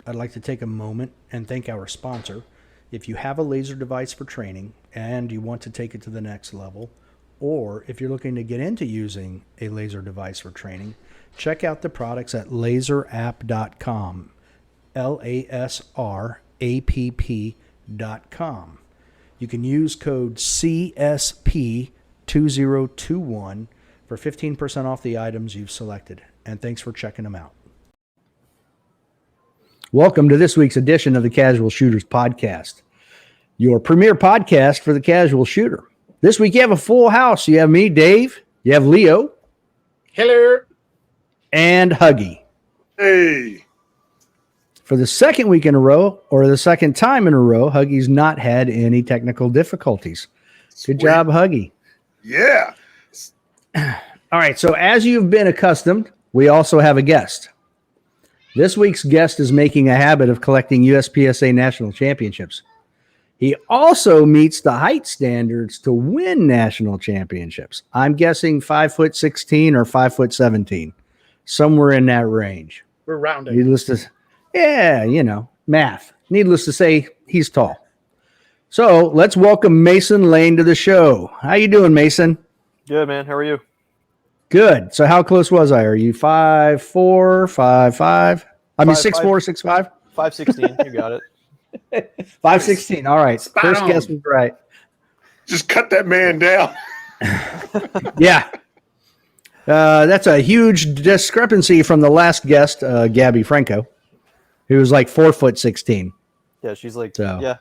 I'd like to take a moment and thank our sponsor. If you have a laser device for training and you want to take it to the next level, or if you're looking to get into using a laser device for training, check out the products at laserapp.com. LASRAPP.com. You can use code CSP2021 for 15% off the items you've selected. And thanks for checking them out. Welcome to this week's edition of the Casual Shooters Podcast, your premier podcast for the casual shooter. This week you have a full house. You have me, Dave. You have Leo. Hello. And Huggy. Hey. For the second week in a row, or the second time in a row, Huggy's not had any technical difficulties. Good job, Huggy. Yeah. All right, so as you've been accustomed, we also have a guest. This week's guest is making a habit of collecting USPSA national championships. He also meets the height standards to win national championships. I'm guessing 5'16" or 5'17", somewhere in that range. We're rounding. Needless to, math. Needless to say, he's tall. So let's welcome Mason Lane to the show. How you doing, Mason? Good, man. How are you? Good. So how close was I? Are you 5'4", 5'5"? I mean 6'4", 6'5"? 5'16". You got it. 5'16". All right. Spot First on. guess was right. Just cut that man down. Yeah. That's a huge discrepancy from the last guest, Gabby Franco, who was like 4'16". Yeah, she's like, So. yeah,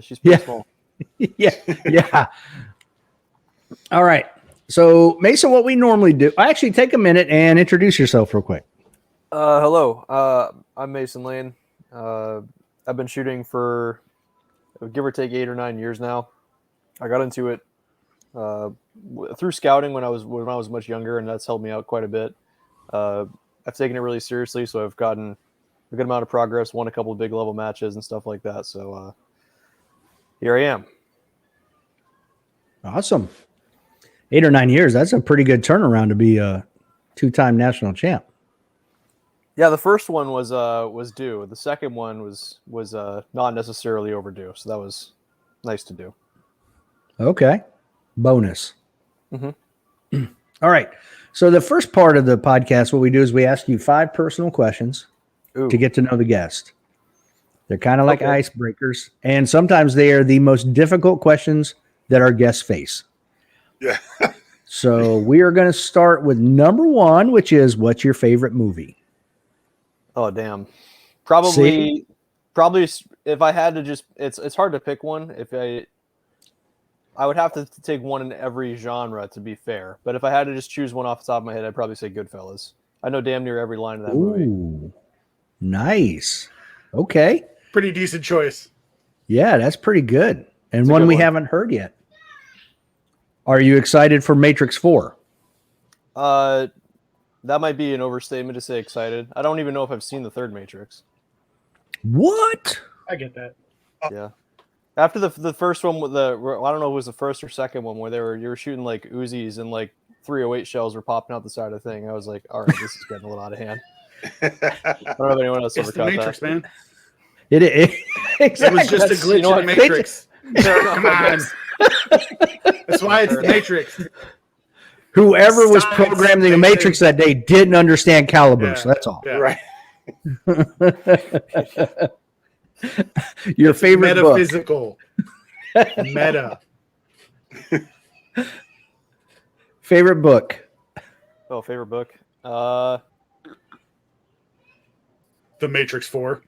she's pretty small. Yeah. All right. So, Mason, what we normally do, actually take a minute and introduce yourself real quick. Hello. I'm Mason Lane. I've been shooting for give or take 8 or 9 years now. I got into it through scouting when I was much younger, and that's helped me out quite a bit. I've taken it really seriously, so I've gotten a good amount of progress, won a couple of big level matches and stuff like that. So here I am. Awesome. 8 or 9 years. That's a pretty good turnaround to be a 2-time national champ. Yeah, the first one was due. The second one was not necessarily overdue, so that was nice to do. Okay. Bonus. Mm-hmm. All right. So the first part of the podcast, what we do is we ask you 5 personal questions to get to know the guest. They're kind of like icebreakers, and sometimes they are the most difficult questions that our guests face. Yeah. So we are going to start with number 1, which is, what's your favorite movie? Oh, damn. Probably if I had to just, it's hard to pick one. If I would have to take one in every genre to be fair. But if I had to just choose one off the top of my head, I'd probably say Goodfellas. I know damn near every line of that movie. Nice. Okay. Pretty decent choice. Yeah, that's pretty good. And It's a one good we one. haven't heard yet. Are you excited for Matrix 4? That might be an overstatement to say excited. I don't even know if I've seen the third Matrix. What? I get that. Yeah. After the first one with I don't know if it was the first or second one where you were shooting like Uzis and like 308 shells were popping out the side of the thing. I was like, all right, this is getting a little out of hand. I don't know if anyone else It's ever the caught Matrix, that. man. Exactly. It was just a glitch you know in the what? Matrix. Come on. That's why it's the Matrix. Whoever was Science, programming the same Matrix thing. that day didn't understand calibers. Yeah. That's all. Yeah. Right. Your favorite book. Metaphysical. Meta. Favorite book. Oh, favorite book. The Matrix 4.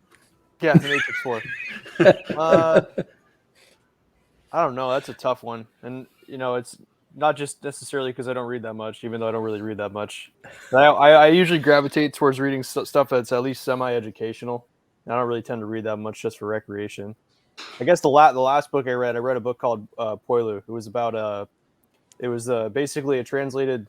Yeah, The Matrix 4. I don't know. That's a tough one, and it's not just necessarily because I don't read that much, even though I don't really read that much. I usually gravitate towards reading stuff that's at least semi-educational. I don't really tend to read that much just for recreation. I guess the last book I read a book called Poilu. It was about basically a translated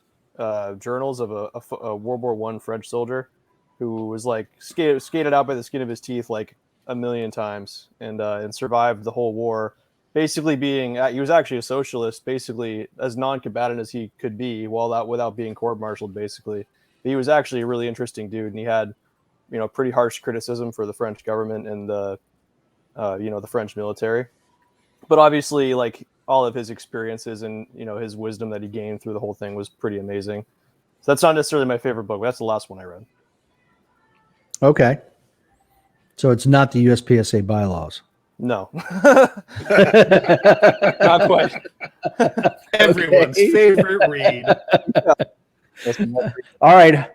journals of a World War I French soldier who was like skated out by the skin of his teeth like a million times and survived the whole war. Basically he was actually a socialist, basically as non-combatant as he could be without being court-martialed, basically. But he was actually a really interesting dude, and he had pretty harsh criticism for the French government and the the French military. But obviously, like all of his experiences and his wisdom that he gained through the whole thing was pretty amazing. So that's not necessarily my favorite book, but that's the last one I read. Okay. So it's not the USPSA bylaws. No, not quite. Everyone's favorite read. All right,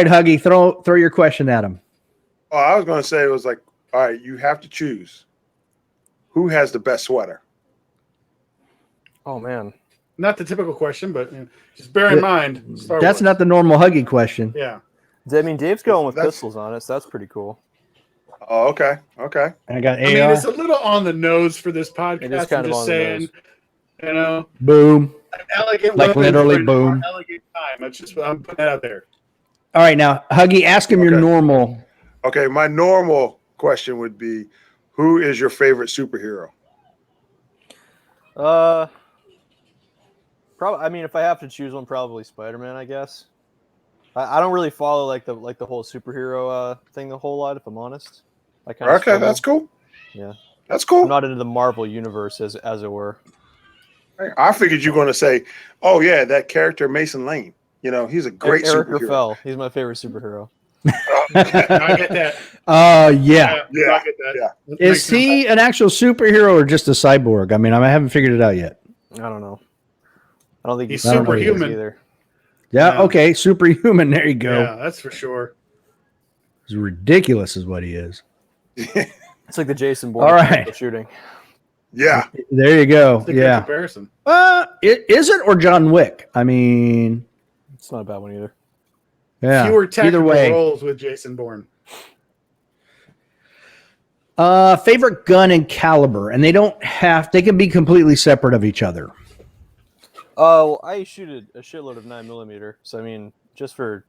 Huggy, throw your question at him. Oh, I was going to say it was like, all right, you have to choose who has the best sweater. Oh man, Not the typical question, but just bear in mind. Star That's Wars. not the normal Huggy question. Yeah. I mean, Dave's going with That's- pistols on it, so that's pretty cool. Oh, okay. Okay. I got AR. I mean, it's a little on the nose for this podcast. It is kind I'm of just on the saying, nose. Boom. an elegant Like weapon literally for an boom. elegant time. That's just I'm putting that out there. All right, now, Huggy, ask him your Okay. normal. Okay. My normal question would be, who is your favorite superhero? Probably. I mean, if I have to choose one, probably Spider-Man, I guess. I don't really follow like the whole superhero thing a whole lot, if I'm honest. I kind of Okay, that's cool. Yeah. That's I'm cool. not into the Marvel universe as it were. I figured you were going to say, oh, yeah, that character Mason Lane. He's a great Eric superhero. Rafael, he's my favorite superhero. I get that. Yeah. Yeah, I get that. yeah. That Is makes sense. he an actual superhero or just a cyborg? I mean, I haven't figured it out yet. I don't know. I don't think He's I don't know superhuman. either. Yeah, Yeah. okay, superhuman. There you go. Yeah, that's for sure. It's ridiculous, is what he is. It's like the Jason Bourne All right. shooting. Yeah. There you go. That's a good Yeah. comparison. Is it or John Wick? I mean, It's not a bad one either. yeah. Fewer Either technical way. roles with Jason Bourne. Favorite gun and caliber, and they can be completely separate of each other. Oh, I shoot a shitload of 9mm. So I mean, just for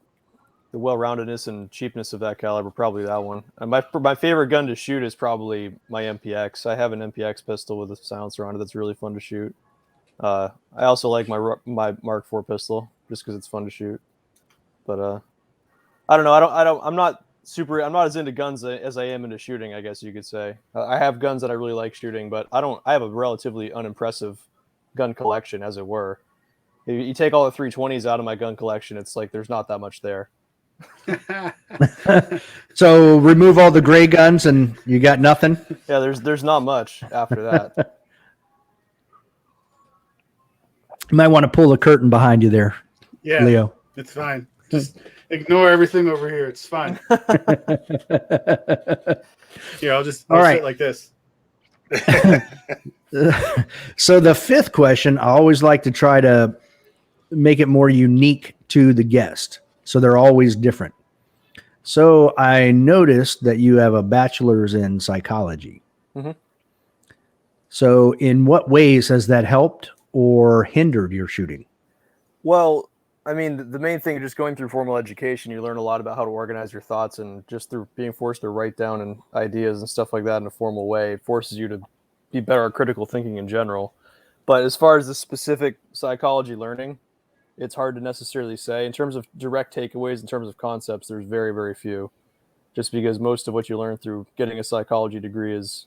the well-roundedness and cheapness of that caliber, probably that one. And my favorite gun to shoot is probably my MPX. I have an MPX pistol with a silencer on it that's really fun to shoot. I also like my Mark IV pistol just because it's fun to shoot. But I don't know. I'm not as into guns as I am into shooting, I guess you could say. I have guns that I really like shooting, but I have a relatively unimpressive gun collection, as it were. If you take all the 320s out of my gun collection, it's like there's not that much there. So remove all the gray guns and you got nothing. Yeah, there's not much after that. You might want to pull the curtain behind you there, Yeah, Leo. it's fine. Just ignore everything over here. It's fine. Here, I'll All right. sit like this. So the fifth question, I always like to try to make it more unique to the guest. So they're always different. So I noticed that you have a bachelor's in psychology. Mhm. So in what ways has that helped or hindered your shooting? Well, I mean, the main thing is just going through formal education. You learn a lot about how to organize your thoughts, and just through being forced to write down and ideas and stuff like that in a formal way, it forces you to be better at critical thinking in general. But as far as the specific psychology learning, it's hard to necessarily say. In terms of direct takeaways, in terms of concepts, there's very, very few. Just because most of what you learn through getting a psychology degree is,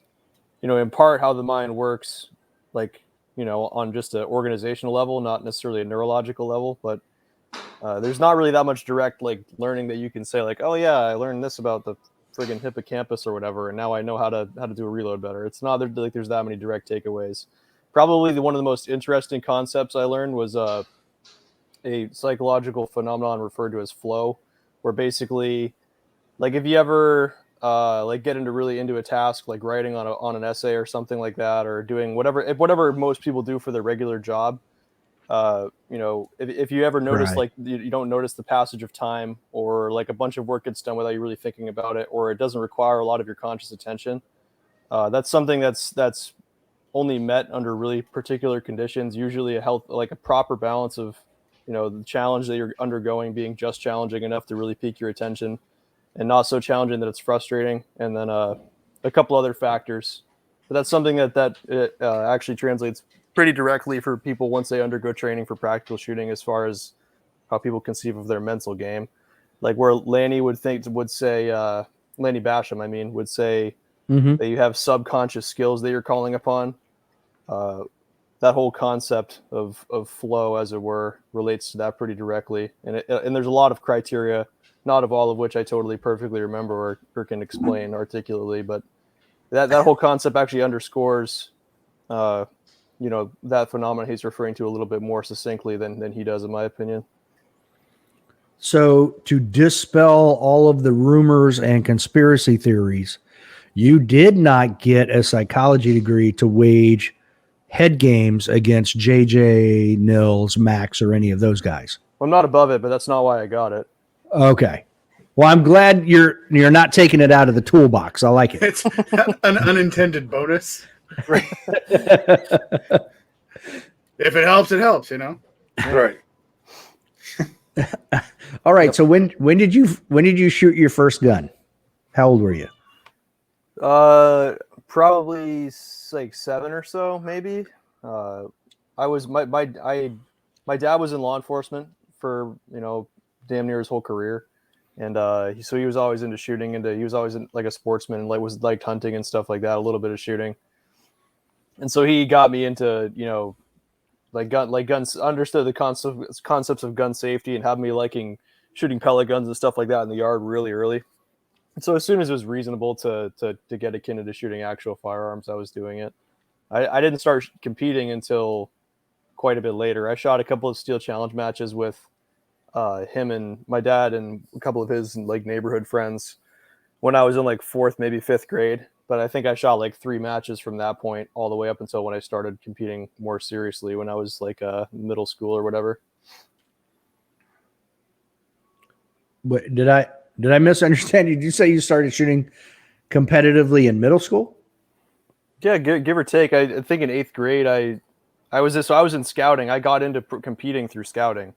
in part how the mind works, like, on just an organizational level, not necessarily a neurological level, but there's not really that much direct like learning that you can say like, oh yeah, I learned this about the friggin' hippocampus or whatever, and now I know how to do a reload better. It's not like there's that many direct takeaways. Probably one of the most interesting concepts I learned was a psychological phenomenon referred to as flow, where basically, like if you ever like get really into a task, like writing on an essay or something like that, or doing whatever most people do for their regular job. If you ever notice, Right. like you don't notice the passage of time, or like a bunch of work gets done without you really thinking about it, or it doesn't require a lot of your conscious attention. That's something that's only met under really particular conditions, usually a proper balance of, the challenge that you're undergoing being just challenging enough to really pique your attention and not so challenging that it's frustrating. And then a couple other factors, but that's something that actually translates pretty directly for people once they undergo training for practical shooting, as far as how people conceive of their mental game. Like where Lanny would say, Lanny Basham, I mean, would say Mm-hmm. that you have subconscious skills that you're calling upon. That whole concept of flow, as it were, relates to that pretty directly. And there's a lot of criteria, not of all of which I totally perfectly remember or can explain articulately, but that whole concept actually underscores, that phenomenon he's referring to a little bit more succinctly than he does, in my opinion. So to dispel all of the rumors and conspiracy theories, you did not get a psychology degree to wage head games against JJ, Nils, Max, or any of those guys. I'm not above it, but that's not why I got it. Okay. Well, I'm glad you're not taking it out of the toolbox. I like it. It's an unintended bonus. Right. If it helps, it helps. You know. Right. All right. So when did you shoot your first gun? How old were you? Probably like 7 or so, maybe. I was my dad was in law enforcement for damn near his whole career, and so he was always into shooting, and he was always like a sportsman, and was liked hunting and stuff like that, a little bit of shooting, and so he got me into guns, understood the concepts of gun safety, and had me liking shooting pellet guns and stuff like that in the yard really early. So as soon as it was reasonable to get akin to shooting actual firearms, I was doing it. I didn't start competing until quite a bit later. I shot a couple of steel challenge matches with him and my dad and a couple of his neighborhood friends when I was in 4th, maybe 5th grade. But I think I shot 3 matches from that point all the way up until when I started competing more seriously when I was middle school or whatever. What, did I misunderstand you? Did you say you started shooting competitively in middle school? Yeah, give or take. I think in 8th grade, I was in scouting. I got into competing through scouting,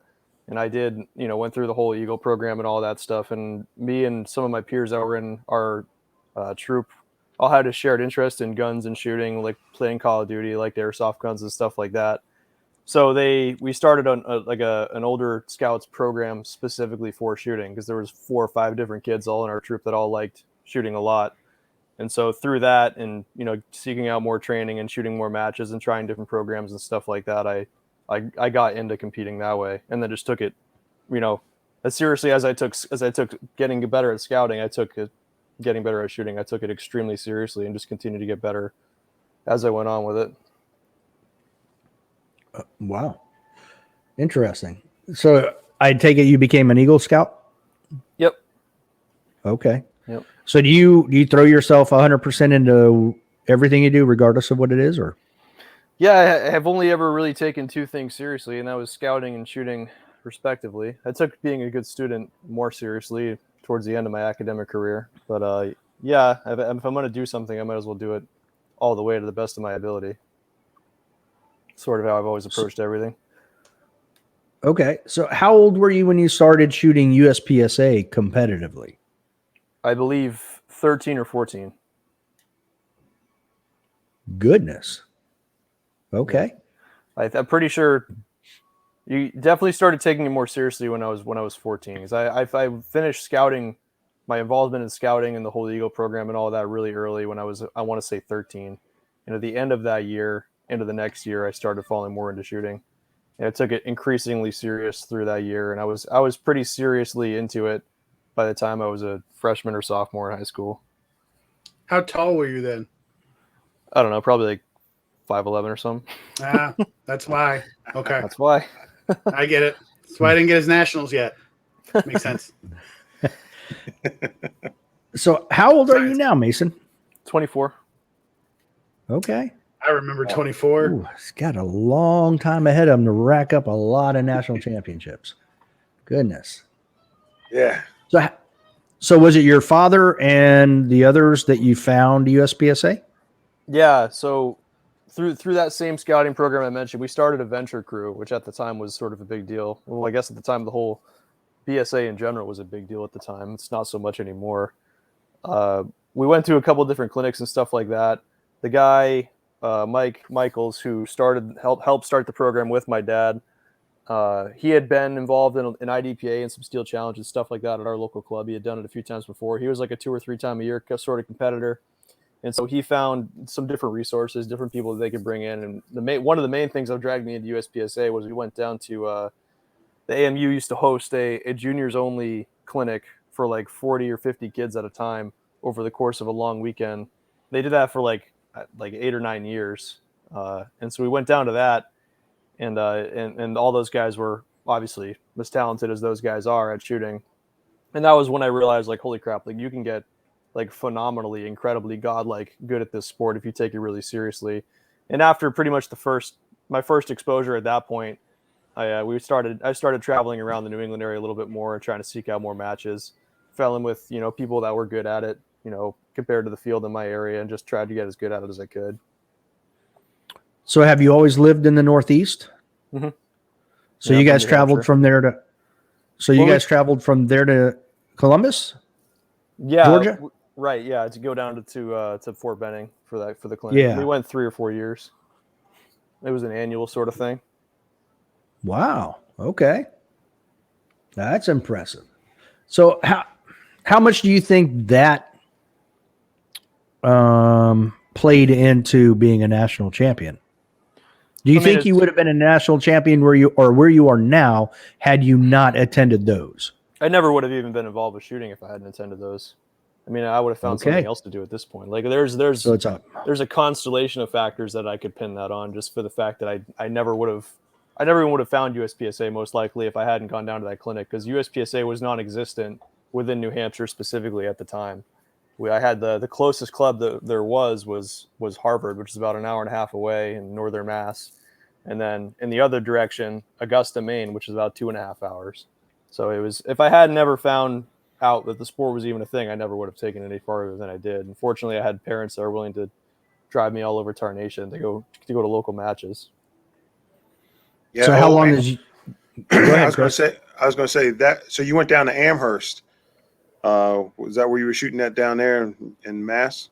and I did, went through the whole Eagle program and all that stuff. And me and some of my peers that were in our troop all had a shared interest in guns and shooting, like playing Call of Duty, like airsoft guns and stuff like that. So we started on an older scouts program specifically for shooting, because there was 4 or 5 different kids all in our troop that all liked shooting a lot. And so through that and, seeking out more training and shooting more matches and trying different programs and stuff like that, I got into competing that way, and then just took it, as seriously as I took getting better at scouting, I took it getting better at shooting. I took it extremely seriously and just continued to get better as I went on with it. Wow. Interesting. So I take it you became an Eagle Scout? Yep. Okay. Yep. So do you throw yourself 100% into everything you do, regardless of what it is, or? Yeah, I have only ever really taken 2 things seriously, and that was scouting and shooting, respectively. I took being a good student more seriously towards the end of my academic career. But yeah, if I'm going to do something, I might as well do it all the way to the best of my ability. Sort of how I've always approached everything. Okay. So how old were you when you started shooting USPSA competitively? I believe 13 or 14. Goodness. Okay. Yeah. I'm pretty sure you definitely started taking it more seriously when I was 14. Because I finished scouting, my involvement in scouting and the whole Eagle program and all that really early when I want to say 13. And at the end of that year, into the next year, I started falling more into shooting. And I took it increasingly serious through that year, and I was pretty seriously into it by the time I was a freshman or sophomore in high school. How tall were you then? I don't know, probably 5'11" or something. Ah, that's why. Okay. That's why. I get it. That's why I didn't get his nationals yet. Makes sense. So how old are you now, Mason? 24. Okay. I remember 24. Ooh, he's got a long time ahead of him to rack up a lot of national championships. Goodness. Yeah. So was it your father and the others that you found USPSA? Yeah, so through that same scouting program I mentioned, we started a venture crew, which at the time was sort of a big deal. Well, I guess at the time the whole BSA in general was a big deal at the time. It's not so much anymore. We went to a couple of different clinics and stuff like that. The guy, Mike Michaels, who helped start the program with my dad, He had been involved in IDPA and some steel challenges, stuff like that at our local club. He had done it a few times before. He was like a 2 or 3 time a year sort of competitor. And so he found some different resources, different people that they could bring in. And one of the main things that dragged me into USPSA was we went down to the AMU used to host a juniors only clinic for like 40 or 50 kids at a time over the course of a long weekend. They did that for like 8 or 9 years. And so we went down to that, and all those guys were obviously as talented as those guys are at shooting. And that was when I realized, like, holy crap, like you can get like phenomenally, incredibly godlike good at this sport if you take it really seriously. And after pretty much my first exposure at that point, I started traveling around the New England area a little bit more and trying to seek out more matches. Fell in with, people that were good at it, compared to the field in my area, and just tried to get as good at it as I could. So have you always lived in the Northeast? Mm-hmm. So you guys traveled from there to, traveled from there to Columbus? Yeah. Georgia? Right. Yeah. To go down to Fort Benning for the clinic. Yeah. We went 3 or 4 years. It was an annual sort of thing. Wow. Okay. That's impressive. So how much do you think that played into being a national champion? Do you think you would have been a national champion where you are now had you not attended those? I never would have even been involved with shooting if I hadn't attended those. I mean, I would have found something else to do at this point. Like there's a constellation of factors that I could pin that on, just for the fact that I never even would have found USPSA most likely if I hadn't gone down to that clinic, because USPSA was non-existent within New Hampshire specifically at the time. I had the closest club that there was Harvard, which is about an hour and a half away in northern Mass. And then in the other direction, Augusta, Maine, which is about 2.5 hours. So it was, if I had never found out that the sport was even a thing, I never would have taken it any farther than I did. Unfortunately, I had parents that were willing to drive me all over Tarnation to go to local matches. Yeah. So how long is you? Go ahead, I was going to say that. So you went down to Amherst. Was that where you were shooting at down there in Mass?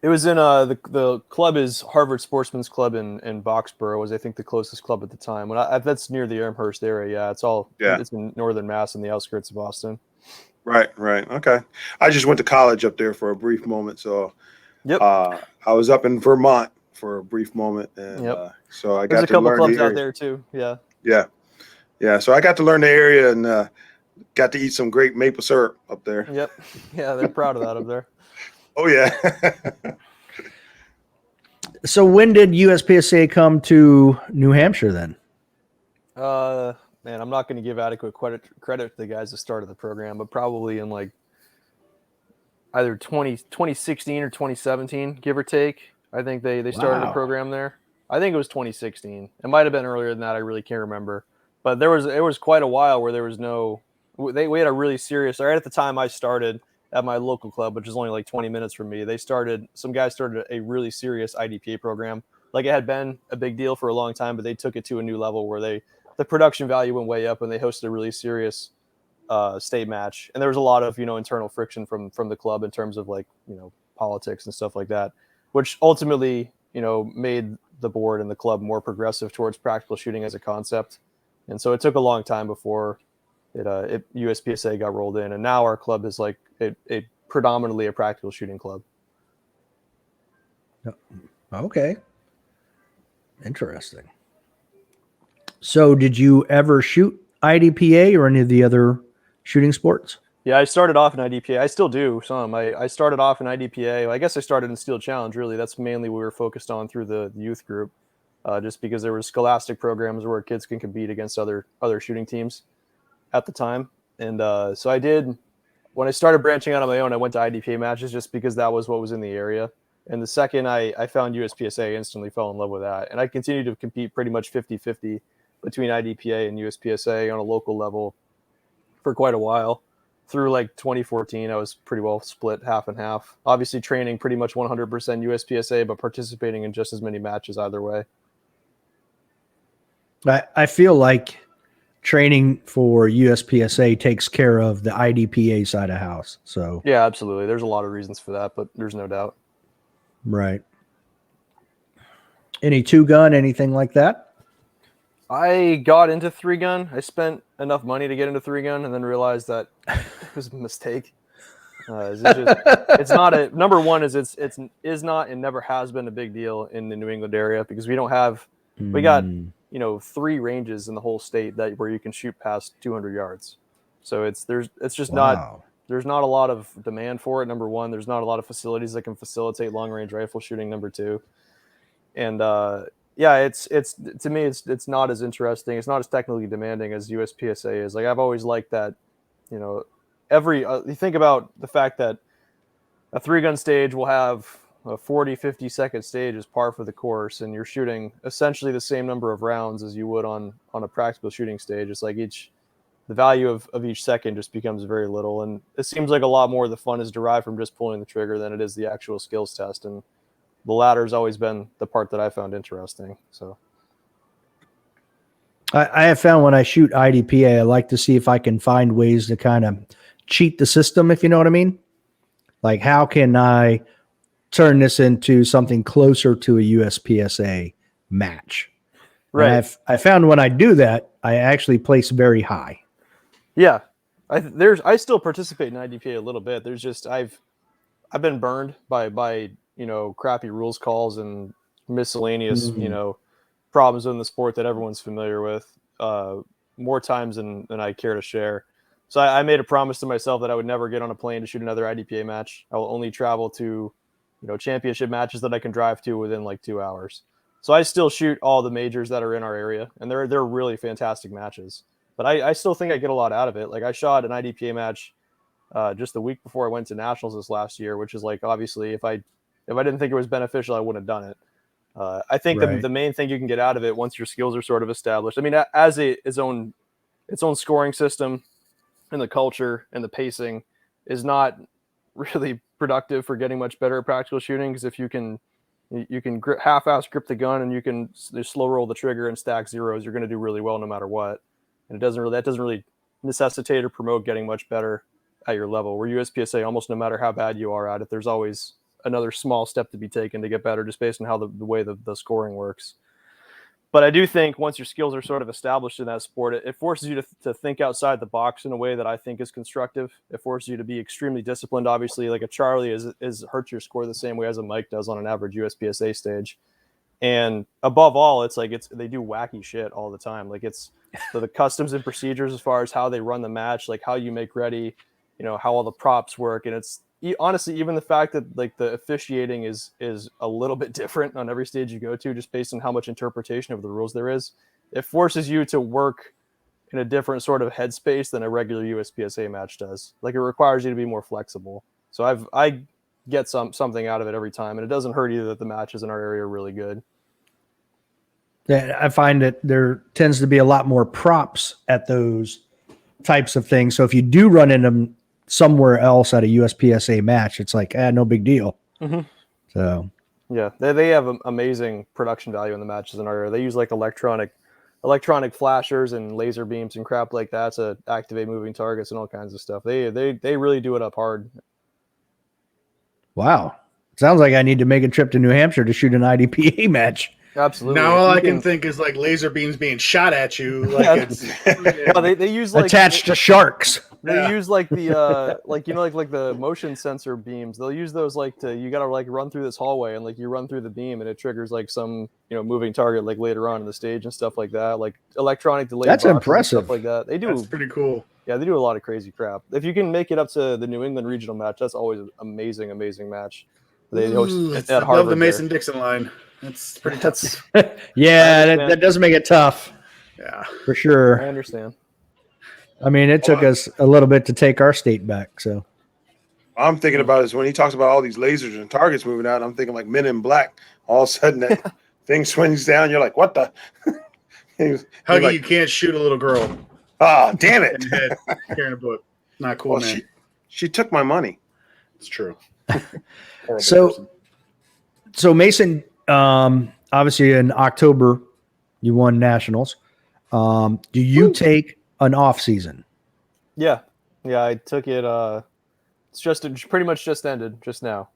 It was in the club is Harvard Sportsman's Club in Boxborough, was I think the closest club at the time. That's near the Amherst area. Yeah. It's in northern Mass in the outskirts of Boston. Right. Okay. I just went to college up there for a brief moment, so yep. I was up in Vermont for a brief moment, and so I got to learn the area. There's a couple clubs out there too. Yeah. So I got to learn the area and got to eat some great maple syrup up there. Yep. Yeah, they're proud of that up there. Oh yeah. So when did USPSA come to New Hampshire then? Man, I'm not going to give adequate credit to the guys that started the program, but probably in like either 2016 or 2017, give or take. I think they started the program there. I think it was 2016. It might have been earlier than that. I really can't remember. But it was quite a while where there was we had a really serious, right at the time I started at my local club, which is only like 20 minutes from me. Some guys started a really serious IDPA program. Like it had been a big deal for a long time, but they took it to a new level where the production value went way up, and they hosted a really serious state match. And there was a lot of, internal friction from the club in terms of like, politics and stuff like that, which ultimately, made the board and the club more progressive towards practical shooting as a concept. And so it took a long time before USPSA got rolled in. And now our club is like a predominantly a practical shooting club. Okay. Interesting. So did you ever shoot IDPA or any of the other shooting sports? Yeah, I started off in IDPA. I still do some. I started off in IDPA. I guess I started in Steel Challenge, really. That's mainly what we were focused on through the youth group, just because there were scholastic programs where kids can compete against other shooting teams at the time. And so I did, when I started branching out on my own, I went to IDPA matches just because that was what was in the area. And the second I found USPSA, I instantly fell in love with that. And I continued to compete pretty much 50-50 between IDPA and USPSA on a local level for quite a while. Through like 2014, I was pretty well split half and half. Obviously training pretty much 100% USPSA, but participating in just as many matches either way. I feel like training for USPSA takes care of the IDPA side of house. So yeah, absolutely. There's a lot of reasons for that, but there's no doubt. Right. Any two gun, anything like that? I got into 3-gun. I spent enough money to get into 3-gun, and then realized that it was a mistake. It's not a number one. Is not and never has been a big deal in the New England area because we don't have. We got 3 ranges in the whole state where you can shoot past 200 yards. So it's just not. There's not a lot of demand for it. Number one, there's not a lot of facilities that can facilitate long range rifle shooting. Number two, and it's to me it's not as interesting. It's not as technically demanding as USPSA is. Like I've always liked that, you think about the fact that a 3-gun stage will have a 40-50 second stage as par for the course, and you're shooting essentially the same number of rounds as you would on a practical shooting stage. It's like the value of each second just becomes very little, and it seems like a lot more of the fun is derived from just pulling the trigger than it is the actual skills test, and the latter has always been the part that I found interesting. So I have found when I shoot IDPA, I like to see if I can find ways to kind of cheat the system, if you know what I mean. Like, how can I turn this into something closer to a USPSA match? Right. And I found when I do that, I actually place very high. Yeah, I still participate in IDPA a little bit. There's just I've been burned by crappy rules calls and miscellaneous problems in the sport that everyone's familiar with more times than I care to share. So I made a promise to myself that I would never get on a plane to shoot another IDPA match. I will only travel to championship matches that I can drive to within like 2 hours. So I still shoot all the majors that are in our area, and they're really fantastic matches. But I still think I get a lot out of it. Like I shot an IDPA match just the week before I went to nationals this last year, which is like obviously if I didn't think it was beneficial, I wouldn't have done it. I think the main thing you can get out of it once your skills are sort of established. I mean, as its own scoring system and the culture and the pacing is not really productive for getting much better at practical shooting. Because if you can half-ass grip the gun and you can slow roll the trigger and stack zeros, you're going to do really well no matter what. And that doesn't really necessitate or promote getting much better at your level. Where USPSA, almost no matter how bad you are at it, there's always another small step to be taken to get better, just based on how the way the scoring works. But I do think once your skills are sort of established in that sport, it forces you to think outside the box in a way that I think is constructive. It forces you to be extremely disciplined. Obviously, like a Charlie is hurts your score the same way as a Mike does on an average USPSA stage. And above all, they do wacky shit all the time. Like it's the customs and procedures as far as how they run the match, like how you make ready, how all the props work. And it's honestly, even the fact that like the officiating is a little bit different on every stage you go to, just based on how much interpretation of the rules there is, it forces you to work in a different sort of headspace than a regular USPSA match does. Like it requires you to be more flexible. So I get something out of it every time, and it doesn't hurt either that the matches in our area are really good. Yeah, I find that there tends to be a lot more props at those types of things. So if you do run into them somewhere else at a USPSA match, it's like, no big deal. Mm-hmm. So yeah, they have amazing production value in the matches in our area. They use like electronic flashers and laser beams and crap like that to activate moving targets and all kinds of stuff. They really do it up hard. Wow. Sounds like I need to make a trip to New Hampshire to shoot an IDPA match. Absolutely. Now all I can think is like laser beams being shot at you. Like they use like attached to sharks. They use like the like the motion sensor beams. They'll use those you gotta like run through this hallway and like you run through the beam and it triggers like some moving target like later on in the stage and stuff like that. Like electronic delay. That's impressive. Stuff like that. They do. That's pretty cool. Yeah, they do a lot of crazy crap. If you can make it up to the New England regional match, that's always an amazing match. They host at Harvard. Love the Mason-Dixon line. That's pretty tough. Yeah, that does make it tough. Yeah, for sure. I understand. I mean, it took us a little bit to take our state back. So I'm thinking about is when he talks about all these lasers and targets moving out, I'm thinking like Men in Black. All of a sudden that thing swings down. You're like, what the? Huggy, like, you can't shoot a little girl. Ah, damn it. Carrying a book. Not cool, well, man. She took my money. It's true. So Mason, obviously in October, you won nationals. Do you take an off season? Yeah, I took it. It's pretty much just ended just now.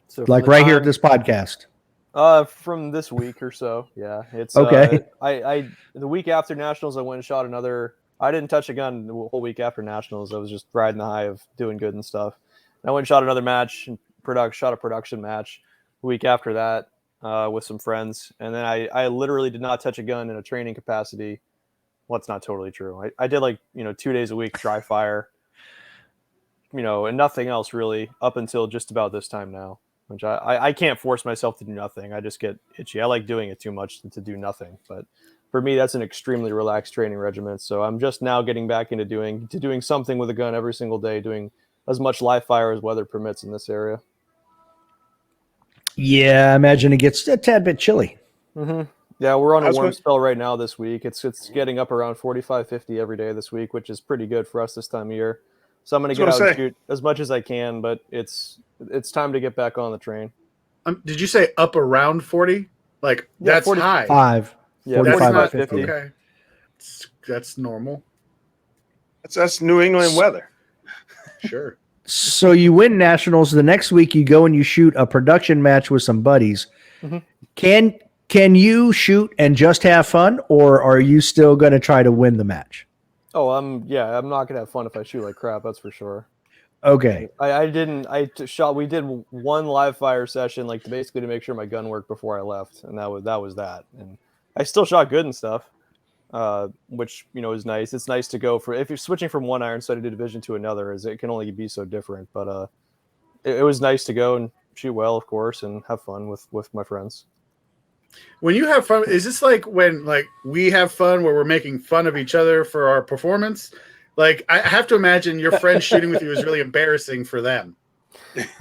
So like right here at this podcast. From this week or so, yeah. It's Okay. I the week after nationals, I went and shot another. I didn't touch a gun the whole week after nationals. I was just riding the high of doing good and stuff. And I went and shot another match, shot a production match the week after that with some friends, and then I literally did not touch a gun in a training capacity. Well, it's not totally true. I did 2 days a week dry fire, and nothing else really up until just about this time now. Which I can't force myself to do nothing. I just get itchy. I like doing it too much to do nothing. But for me, that's an extremely relaxed training regimen. So I'm just now getting back into doing something with a gun every single day, doing as much live fire as weather permits in this area. Yeah, I imagine it gets a tad bit chilly. Mm-hmm. Yeah, we're on a That's warm what- spell right now this week. It's getting up around 45, 50 every day this week, which is pretty good for us this time of year. So I'm going to That's get what out I and say. shoot as much as I can, but it's time to get back on the train. Did you say up around 40? Like, Yeah, that's 40 high. 5, Yeah, 45 That's to not 50. okay. That's normal. That's New England weather. Sure. So you win nationals. The next week you go and you shoot a production match with some buddies. Mhm. Can you shoot and just have fun, or are you still going to try to win the match? Oh, I'm not gonna have fun if I shoot like crap. That's for sure. Okay. We did one live fire session, basically to make sure my gun worked before I left, and that was that. And I still shot good and stuff, which is nice. It's nice to go for if you're switching from one iron sighted division to another, as it can only be so different. But it was nice to go and shoot well, of course, and have fun with my friends. When you have fun, is this like when we have fun where we're making fun of each other for our performance? Like, I have to imagine your friends shooting with you is really embarrassing for them.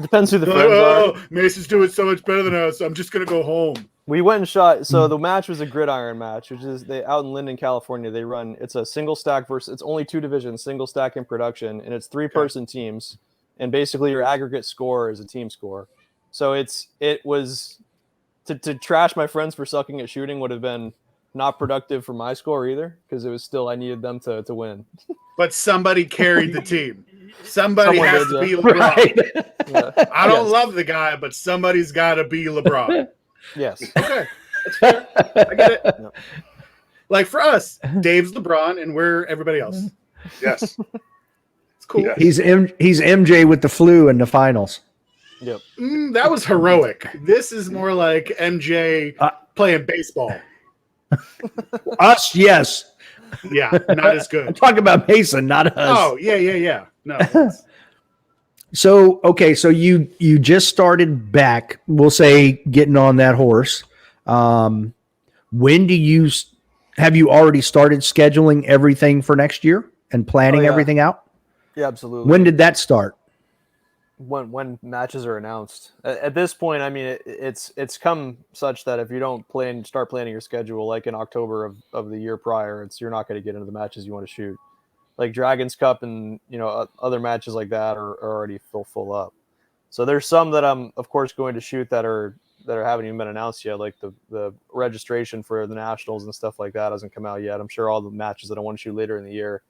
Depends who the They're friends like, are. oh, Mason's doing so much better than us. I'm just gonna go home. We went and shot. So the match was a gridiron match, which is out in Linden, California. They run. It's a single stack versus. It's only 2 divisions, single stack in production, and it's 3-person teams. And basically, your aggregate score is a team score. So it was to trash my friends for sucking at shooting would have been not productive for my score either, because it was still I needed them to win. But somebody carried the team. Somebody Someone has did, to be yeah. LeBron. Right. Yeah. I don't Yes. love the guy, but somebody's got to be LeBron. Yes. Okay, that's fair. I get it. No. Like for us, Dave's LeBron, and we're everybody else. Yes. It's cool. Yeah. He's MJ with the flu in the finals. Yep. That was heroic. This is more like MJ playing baseball. Us, yes. Yeah, not as I'm good. talking about Mason, not us. Oh, yeah. No. it's- So okay, so you just started back. We'll say getting on that horse. When do you have you already started scheduling everything for next year and planning yeah. everything out? Yeah, absolutely. When did that start? When matches are announced. At this point, I mean, it's come such that if you don't start planning your schedule like in October of the year prior, you're not going to get into the matches you want to shoot. Like Dragons Cup and other matches like that are already full up. So there's some that I'm of course going to shoot that haven't even been announced yet. Like the registration for the nationals and stuff like that hasn't come out yet. I'm sure all the matches that I want to shoot later in the year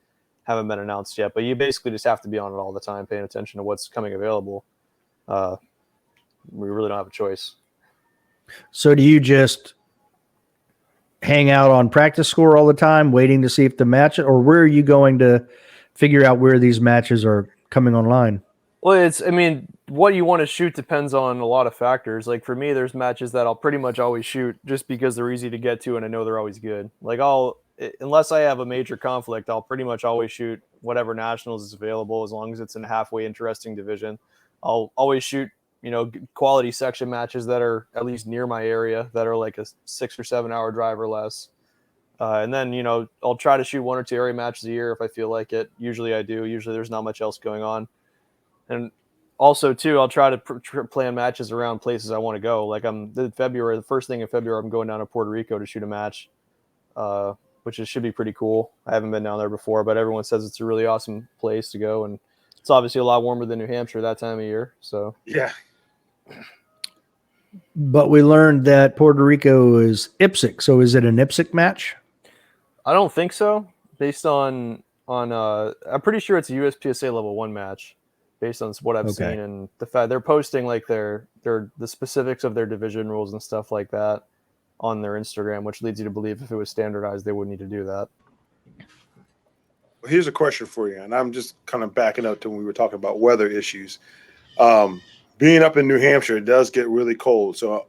haven't been announced yet. But you basically just have to be on it all the time, paying attention to what's coming available. We really don't have a choice. So do you just hang out on practice score all the time, waiting to see if the match, or where are you going to figure out where these matches are coming online? Well, what you want to shoot depends on a lot of factors. Like for me, there's matches that I'll pretty much always shoot just because they're easy to get to and I know they're always good. Like unless I have a major conflict, I'll pretty much always shoot whatever nationals is available as long as it's in a halfway interesting division. I'll always shoot, quality section matches that are at least near my area that are like a 6 or 7 hour drive or less. And then, I'll try to shoot 1 or 2 area matches a year if I feel like it. Usually I do. Usually there's not much else going on. And also, too, I'll try to plan matches around places I want to go. Like the first thing in February, I'm going down to Puerto Rico to shoot a match, which should be pretty cool. I haven't been down there before, but everyone says it's a really awesome place to go. And it's obviously a lot warmer than New Hampshire that time of year. So Yeah. But we learned that Puerto Rico is IPSC. So is it an IPSC match? I don't think so. Based on I'm pretty sure it's a USPSA level 1 match. based on what I've Okay. seen, and the fact they're posting like the specifics of their division rules and stuff like that on their Instagram, which leads you to believe if it was standardized, they wouldn't need to do that. Well, here's a question for you, and I'm just kind of backing up to when we were talking about weather issues. Being up in New Hampshire, it does get really cold. So,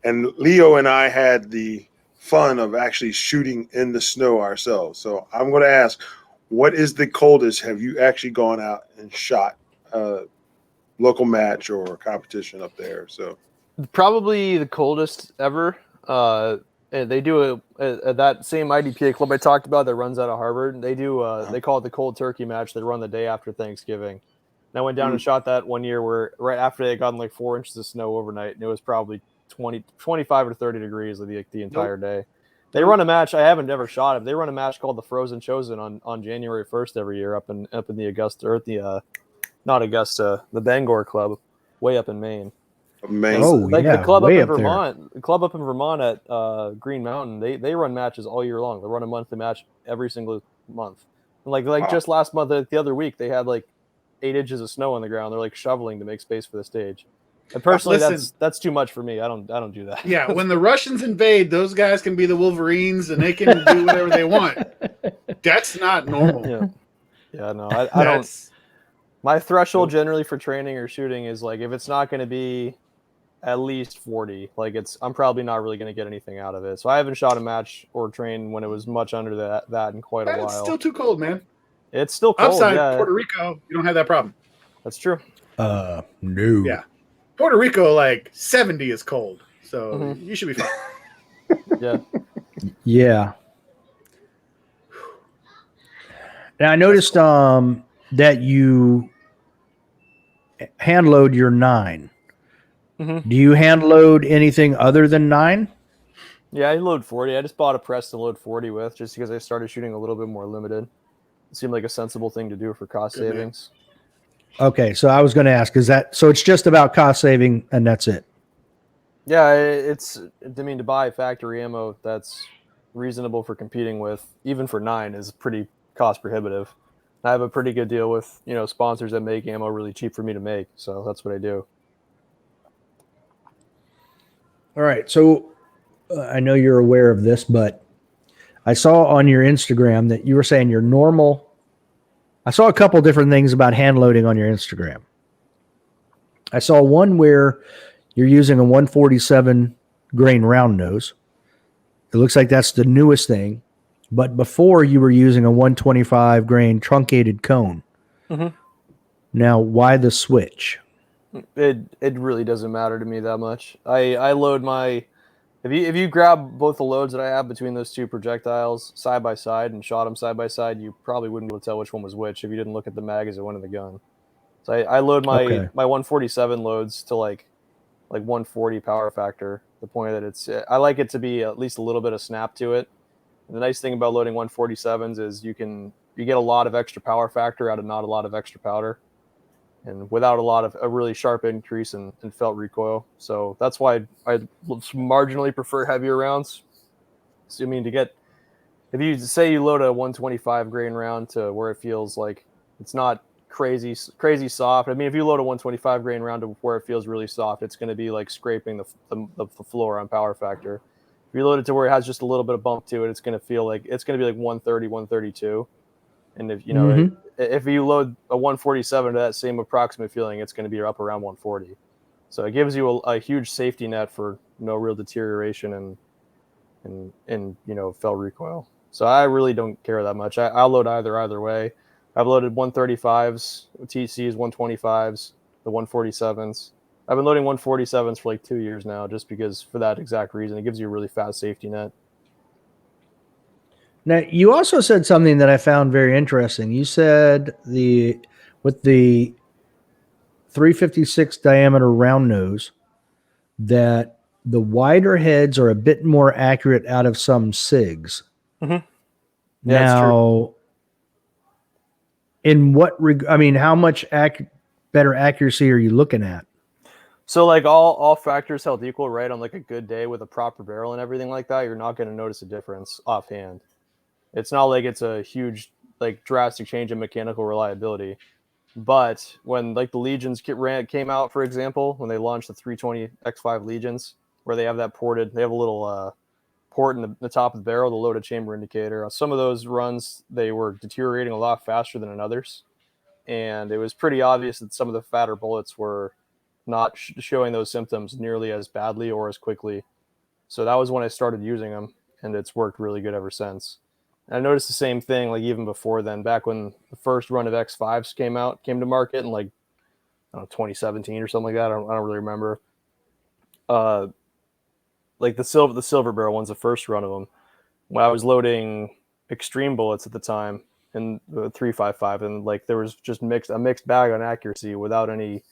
and Leo and I had the fun of actually shooting in the snow ourselves. So I'm going to ask, what is the coldest have you actually gone out and shot a local match or competition up there? So Probably the coldest ever. And they do that same IDPA club I talked about that runs out of Harvard. They do they call it the cold turkey match. They run the day after Thanksgiving. And I went down and shot that one year where right after they had gotten like 4 inches of snow overnight, and it was probably 25 or 30 degrees the entire day. They run a match. I haven't ever shot it. They run a match called the Frozen Chosen on January 1st every year up in the Augusta, or not Augusta, the Bangor Club, way up in Maine. amazing. Oh, Like yeah, the club up way in up there. Vermont, the club up in Vermont at Green Mountain, they run matches all year long. They run a monthly match every single month. And like just last month, the other week, they had like 8 inches of snow on the ground. They're like shoveling to make space for the stage. And personally, Listen, that's too much for me. I don't do that. Yeah, when the Russians invade, those guys can be the Wolverines and they can do whatever they want. That's not normal. Yeah, no, I don't. My threshold generally for training or shooting is like if it's not going to be at least 40, like I'm probably not really going to get anything out of it. So I haven't shot a match or trained when it was much under that in quite a while. It's still too cold, man. It's still cold. Outside yeah. Puerto Rico, you don't have that problem. That's true. No. Yeah. Puerto Rico, like 70 is cold. So you should be fine. Yeah. Yeah. And I noticed that you hand load your 9. Do you hand load anything other than 9? Yeah, I load 40. I just bought a press to load 40 with just because I started shooting a little bit more limited. It seemed like a sensible thing to do for cost savings. Okay, so I was going to ask, so it's just about cost saving and that's it? Yeah, to buy factory ammo that's reasonable for competing with, even for 9, is pretty cost prohibitive. I have a pretty good deal with, sponsors that make ammo really cheap for me to make. So that's what I do. All right, so I know you're aware of this, but I saw on your Instagram that you were saying your normal. I saw a couple different things about hand loading on your Instagram. I saw one where you're using a 147 grain round nose. It looks like that's the newest thing. But before you were using a 125 grain truncated cone. Now, why the switch? It really doesn't matter to me that much. I load my if you grab both the loads that I have between those two projectiles side by side and shot them side by side, you probably wouldn't be able to tell which one was which if you didn't look at the mag as it went in the gun. So I load my 147 loads to like 140 power factor. The point that I like it to be at least a little bit of snap to it. And the nice thing about loading 147s is you get a lot of extra power factor out of not a lot of extra powder, and without a really sharp increase in felt recoil. So that's why I marginally prefer heavier rounds. So, if you say you load a 125 grain round to where it feels like it's not crazy soft. I mean, if you load a 125 grain round to where it feels really soft, it's going to be like scraping the floor on power factor. If you load it to where it has just a little bit of bump to it, it's going to feel like it's going to be like 130, 132. And if if you load a 147 to that same approximate feeling, it's going to be up around 140. So it gives you a huge safety net for no real deterioration and felt recoil. So I really don't care that much. I'll load either way. I've loaded 135s, TCs, 125s, the 147s. I've been loading 147s for like 2 years now, just because for that exact reason. It gives you a really fast safety net. Now, you also said something that I found very interesting. You said with the 356 diameter round nose that the wider heads are a bit more accurate out of some SIGs. Yeah, now, in what how much better accuracy are you looking at? So like all factors held equal, right? On like a good day with a proper barrel and everything like that, you're not going to notice a difference offhand. It's not like it's a huge, like drastic change in mechanical reliability. But when like the Legions came out, for example, when they launched the 320 X5 Legions, where they have that ported, they have a little port in the top of the barrel, the loaded chamber indicator. On some of those runs, they were deteriorating a lot faster than in others. And it was pretty obvious that some of the fatter bullets were not showing those symptoms nearly as badly or as quickly. So that was when I started using them, and it's worked really good ever since. And I noticed the same thing, like even before then, back when the first run of X5s came to market in like, I don't know, 2017 or something like that. I don't really remember. Like the silver barrel one's the first run of them. When I was loading extreme bullets at the time in the 355, and like there was just a mixed bag on accuracy without any,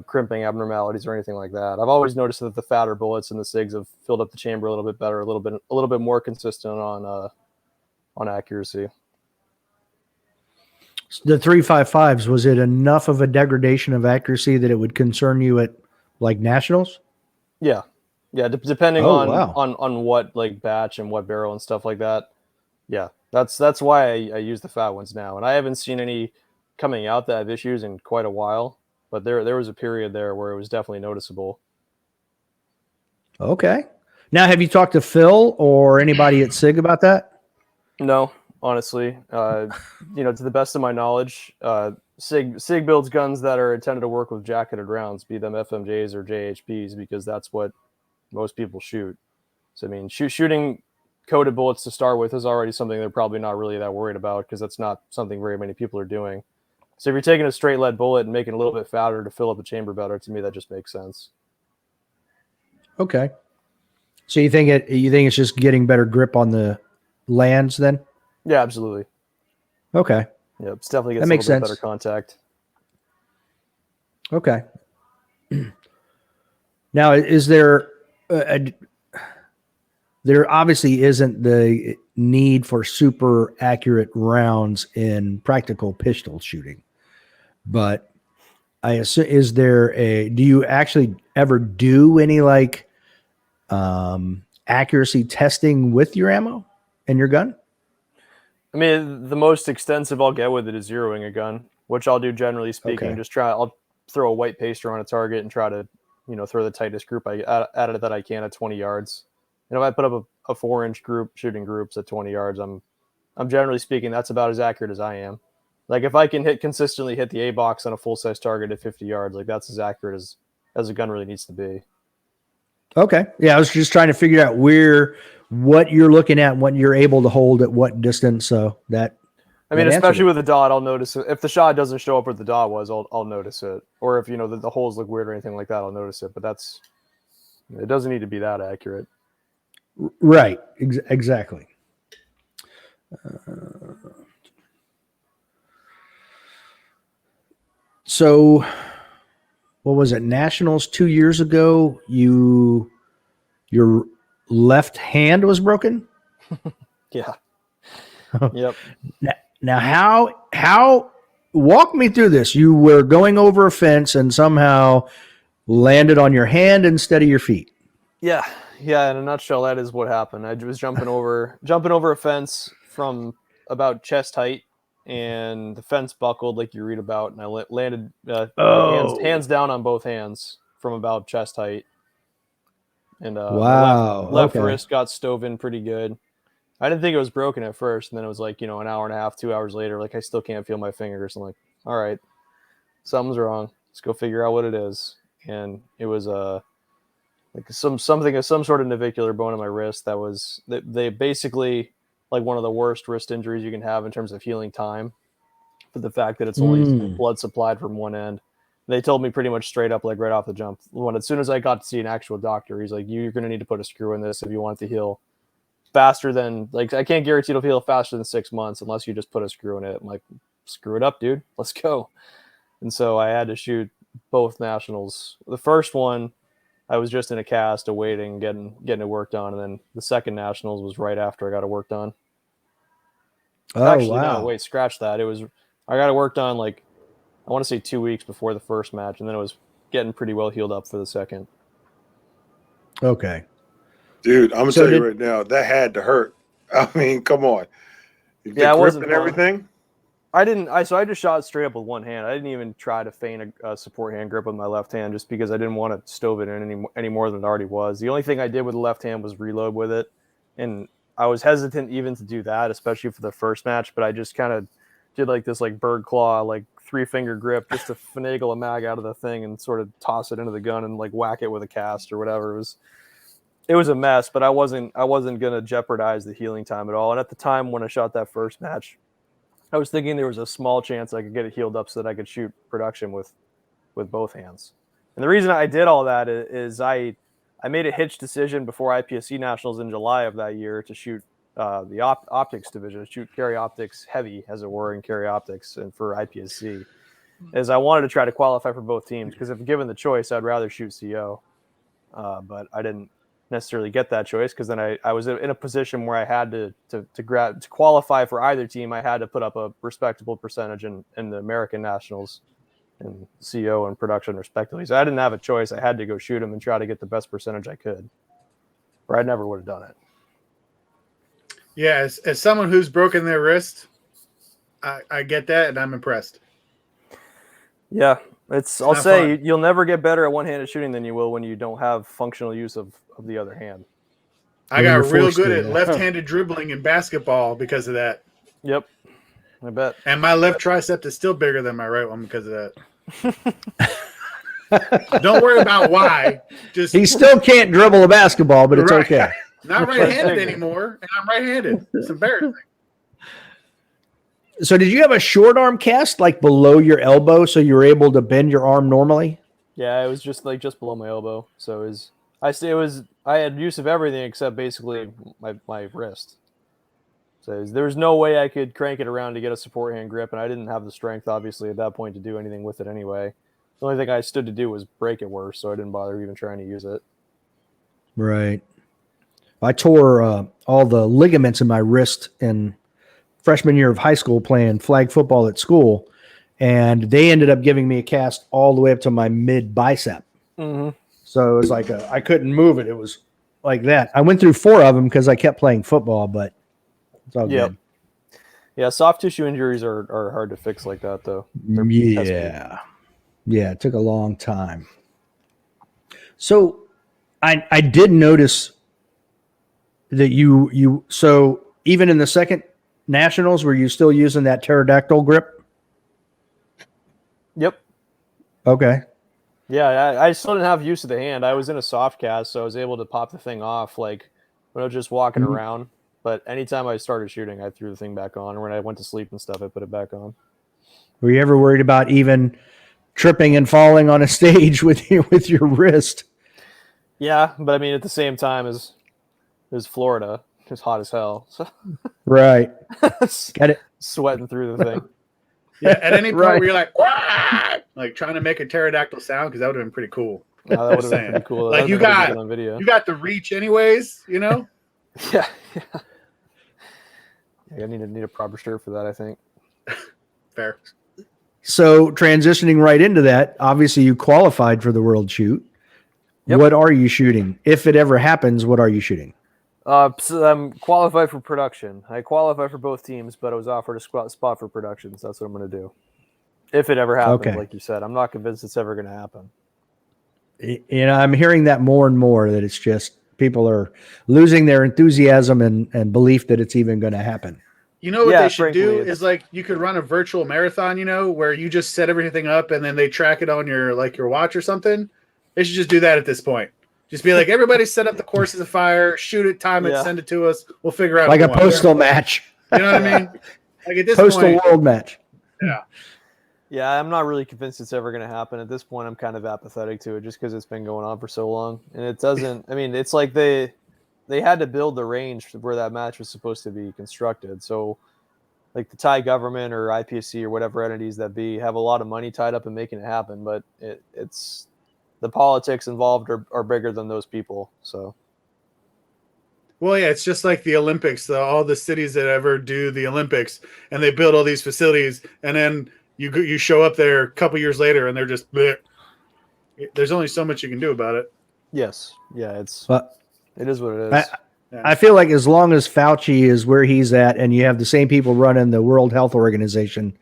crimping abnormalities or anything like that. I've always noticed that the fatter bullets and the SIGs have filled up the chamber a little bit better, a little bit more consistent on accuracy. The 355s, was it enough of a degradation of accuracy that it would concern you at like nationals? Yeah. Depending wow. on what like batch and what barrel and stuff like that. Yeah, that's why I use the fat ones now, and I haven't seen any coming out that have issues in quite a while. But there was a period there where it was definitely noticeable. Okay. Now, have you talked to Phil or anybody at SIG about that? No, honestly, to the best of my knowledge, SIG builds guns that are intended to work with jacketed rounds, be them FMJs or JHPs, because that's what most people shoot. So I mean, shooting coated bullets to start with is already something they're probably not really that worried about, because that's not something very many people are doing. So if you're taking a straight lead bullet and making it a little bit fatter to fill up the chamber better, to me that just makes sense. Okay. So you think it's just getting better grip on the lands then? Yeah, absolutely. Okay. Yeah, it's definitely gets That a makes little bit sense. better contact. Okay. Now, is there there obviously isn't the need for super accurate rounds in practical pistol shooting, but I assume, do you actually ever do any like accuracy testing with your ammo and your gun? I mean, the most extensive I'll get with it is zeroing a gun, which I'll do generally speaking. Okay. I'll throw a white paster on a target and try to, throw the tightest group at it that I can at 20 yards. If I put up a 4-inch group shooting groups at 20 yards, I'm generally speaking, that's about as accurate as I am. Like if I can consistently hit the A box on a full size target at 50 yards, like that's as accurate as a gun really needs to be. Okay. Yeah, I was just trying to figure out what you're looking at and what you're able to hold at what distance. So I mean, especially with the dot, I'll notice it. If the shot doesn't show up where the dot was, I'll notice it. Or if the holes look weird or anything like that, I'll notice it. But it doesn't need to be that accurate. Right. Exactly. So what was it? Nationals 2 years ago, your left hand was broken? Yeah. Yep. Now how walk me through this. You were going over a fence and somehow landed on your hand instead of your feet. Yeah. Yeah, in a nutshell, that is what happened. I was jumping over a fence from about chest height, and the fence buckled like you read about, and I landed hands down on both hands from about chest height, and wow. my left Okay. wrist got stove in pretty good. I didn't think it was broken at first, and then it was like an hour and a half, 2 hours later, like I still can't feel my fingers. I'm like, all right, something's wrong. Let's go figure out what it is. And it was like some sort of navicular bone in my wrist that was they basically like one of the worst wrist injuries you can have in terms of healing time, for the fact that it's only blood supplied from one end. They told me pretty much straight up, like right off the jump, as soon as I got to see an actual doctor, he's like, you're going to need to put a screw in this if you want it to heal faster than, like, I can't guarantee it'll heal faster than 6 months unless you just put a screw in it. I'm like, screw it up, dude, let's go. And so I had to shoot both nationals. The first one, I was just in a cast awaiting getting it worked on, and then the second nationals was right after I got it worked on. Oh, actually, wow. no, wait, scratch that. I got it worked on like, I want to say 2 weeks before the first match, and then it was getting pretty well healed up for the second. Okay. Dude, I'm gonna tell you right now, that had to hurt. I mean, come on. Yeah, it wasn't and everything. So I just shot straight up with one hand. I didn't even try to feign a support hand grip with my left hand, just because I didn't want to stove it in any more than it already was. The only thing I did with the left hand was reload with it, and I was hesitant even to do that, especially for the first match. But I just kind of did like this like bird claw, like 3-finger grip, just to finagle a mag out of the thing and sort of toss it into the gun and like whack it with a cast or whatever. It was a mess, but I wasn't gonna jeopardize the healing time at all. And at the time when I shot that first match, I was thinking there was a small chance I could get it healed up so that I could shoot production with both hands. And the reason I did all that is I made a hitch decision before IPSC Nationals in July of that year to shoot the optics division, to shoot carry optics heavy, as it were, in carry optics and for IPSC, as I wanted to try to qualify for both teams, because if given the choice, I'd rather shoot CO. But I didn't necessarily get that choice, because then I was in a position where I had to qualify for either team. I had to put up a respectable percentage in the American Nationals and CO and production respectively. So I didn't have a choice. I had to go shoot them and try to get the best percentage I could, or I never would have done it. Yeah, as someone who's broken their wrist, I get that, and I'm impressed. Yeah, I'll say you'll never get better at one-handed shooting than you will when you don't have functional use of the other hand. I got real good at left-handed dribbling in basketball because of that. Yep, I bet. And my left tricep is still bigger than my right one because of that. Don't worry about why. Just He still can't dribble a basketball, but it's Right. okay. Not right-handed anymore, and I'm right-handed. It's embarrassing. So did you have a short arm cast like below your elbow so you were able to bend your arm normally? Yeah, it was just below my elbow. So I had use of everything except basically my wrist. So there was no way I could crank it around to get a support hand grip, and I didn't have the strength, obviously, at that point to do anything with it anyway. The only thing I stood to do was break it worse, so I didn't bother even trying to use it. Right. I tore all the ligaments in my wrist in freshman year of high school playing flag football at school, and they ended up giving me a cast all the way up to my mid bicep. Mm-hmm. So it was like I couldn't move it. It was like that. I went through 4 of them because I kept playing football, but it's all good. Yeah, soft tissue injuries are hard to fix like that, though. Yeah. Yeah, it took a long time. So I did notice that you so even in the second nationals, were you still using that pterodactyl grip? Yep. Okay. Yeah, I still didn't have use of the hand. I was in a soft cast, so I was able to pop the thing off like when I was just walking around. But anytime I started shooting, I threw the thing back on. Or when I went to sleep and stuff, I put it back on. Were you ever worried about even tripping and falling on a stage with your wrist? Yeah, but I mean, at the same time, as Florida, it's hot as hell. So Right. Got it. Sweating through the thing. Yeah, at any point Right. where you're like, "Quack!" like trying to make a pterodactyl sound, because that would have been pretty cool. That would have been pretty cool. Like That you would've been got good on video. you got the reach anyways, you know? Yeah. I need a proper shirt for that, I think. Fair. So transitioning right into that, obviously you qualified for the world shoot. Yep. What are you shooting? If it ever happens, what are you shooting? So I'm qualified for production. I qualified for both teams, but I was offered a spot for production, so that's what I'm going to do. If it ever happens, Okay. like you said. I'm not convinced it's ever going to happen. You know, I'm hearing that more and more, that it's just people are losing their enthusiasm and belief that it's even going to happen. You know what Yeah, they should frankly, do it's- is like you could run a virtual marathon, you know, where you just set everything up and then they track it on your watch or something. They should just do that at this point. Just be like, everybody set up the courses of fire, shoot it, time it, Yeah. send it to us. We'll figure out Like who a won. postal match, You know what I mean? Like at this postal point, world match. Yeah, I'm not really convinced it's ever going to happen. At this point, I'm kind of apathetic to it just because it's been going on for so long. And it doesn't, I mean, it's like they had to build the range where that match was supposed to be constructed. So like the Thai government or IPSC or whatever entities that be have a lot of money tied up in making it happen, but it's the politics involved are bigger than those people. So well, yeah, it's just like the Olympics. All the cities that ever do the Olympics, and they build all these facilities, and then you show up there a couple years later, and they're just bleh. There's only so much you can do about it. yes, yeah, But it is what it is. I feel like as long as Fauci is where he's at and you have the same people running the World Health Organization,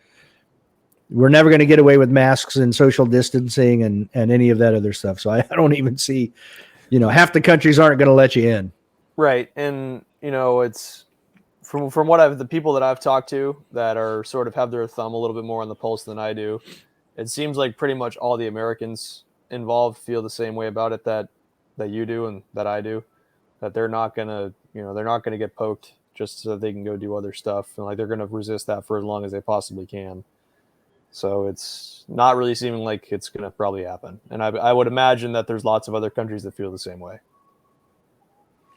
we're never going to get away with masks and social distancing and any of that other stuff. So I don't even see, half the countries aren't going to let you in. Right. And, it's from what the people that I've talked to that are sort of have their thumb a little bit more on the pulse than I do, it seems like pretty much all the Americans involved feel the same way about it that you do and that I do, that they're not going to, they're not going to get poked just so they can go do other stuff. And like, they're going to resist that for as long as they possibly can. So it's not really seeming like it's going to probably happen. And I would imagine that there's lots of other countries that feel the same way.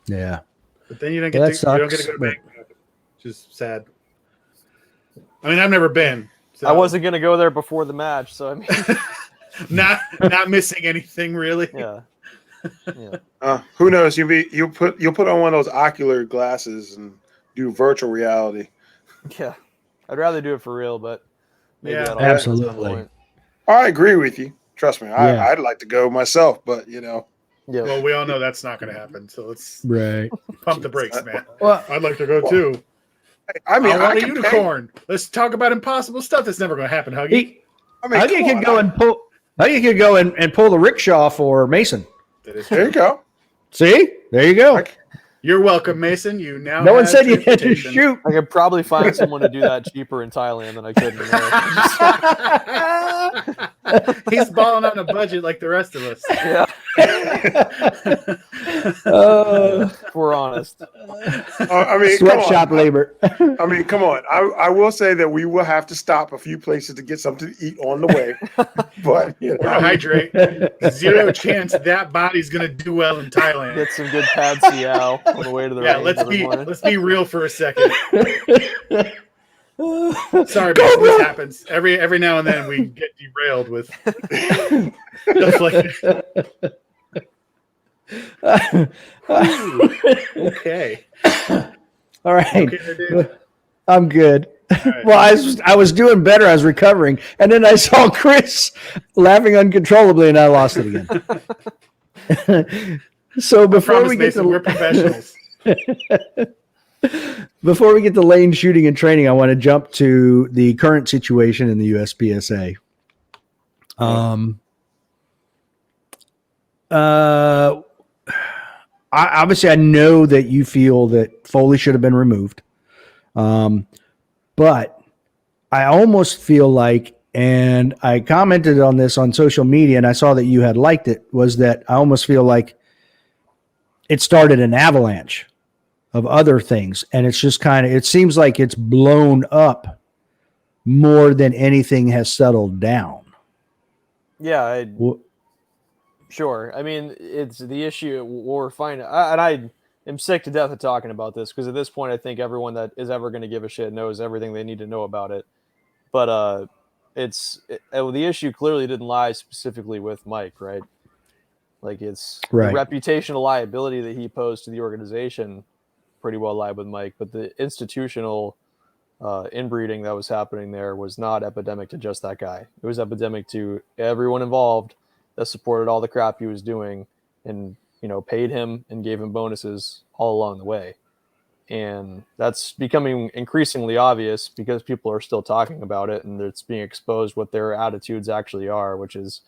Yeah. But then you don't get to go to Bangkok, which is sad. I mean, I've never been. So. I wasn't going to go there before the match, so I mean, not missing anything really. Yeah. Who knows? You'll put on one of those ocular glasses and do virtual reality. Yeah, I'd rather do it for real, but maybe that'll happen at some absolutely. point. I agree with you. Trust me, Yeah. I'd like to go myself, but Yeah. Well, we all know that's not going to happen. So let's pump the brakes, man. Well, I'd like to go too. I mean, I want a can unicorn. Let's talk about impossible stuff that's never going to happen, Huggy. Huggy could go and pull. Huggy could go and pull the rickshaw for Mason. There you go. See, there you go. You're welcome, Mason. You now. No one have said you had to transportation. shoot. I could probably find someone to do that cheaper in Thailand than I could in America. He's balling on a budget like the rest of us. Yeah, if we're honest. I mean, Sweatshop labor. I mean, come on. I will say that we will have to stop a few places to get something to eat on the way, but Or to hydrate. Zero chance that body's going to do well in Thailand. Get some good pad siao on the way to the Yeah, range every morning. let's be real for a second. Sorry, man, this happens every now and then. We get derailed with stuff like that. Okay. All right. Okay, there, dude. I'm good. right. Well, I was doing better. I was recovering, and then I saw Chris laughing uncontrollably, and I lost it again. So before Promise, we get Mason, to we're professionals. before we get to lane shooting and training, I want to jump to the current situation in the USPSA. Obviously, I know that you feel that Foley should have been removed, but I almost feel like, and I commented on this on social media, and I saw that you had liked it, was that I almost feel like it started an avalanche of other things, and it's just it seems like it's blown up more than anything has settled down. Yeah, sure. I mean, it's the issue we're finding, and I am sick to death of talking about this because at this point, I think everyone that is ever going to give a shit knows everything they need to know about it. But the issue clearly didn't lie specifically with Mike, right? Like it's Right. the reputational liability that he posed to the organization pretty well lied with Mike, but the institutional inbreeding that was happening there was not epidemic to just that guy. It was epidemic to everyone involved that supported all the crap he was doing and, paid him and gave him bonuses all along the way. And that's becoming increasingly obvious because people are still talking about it and it's being exposed what their attitudes actually are, which is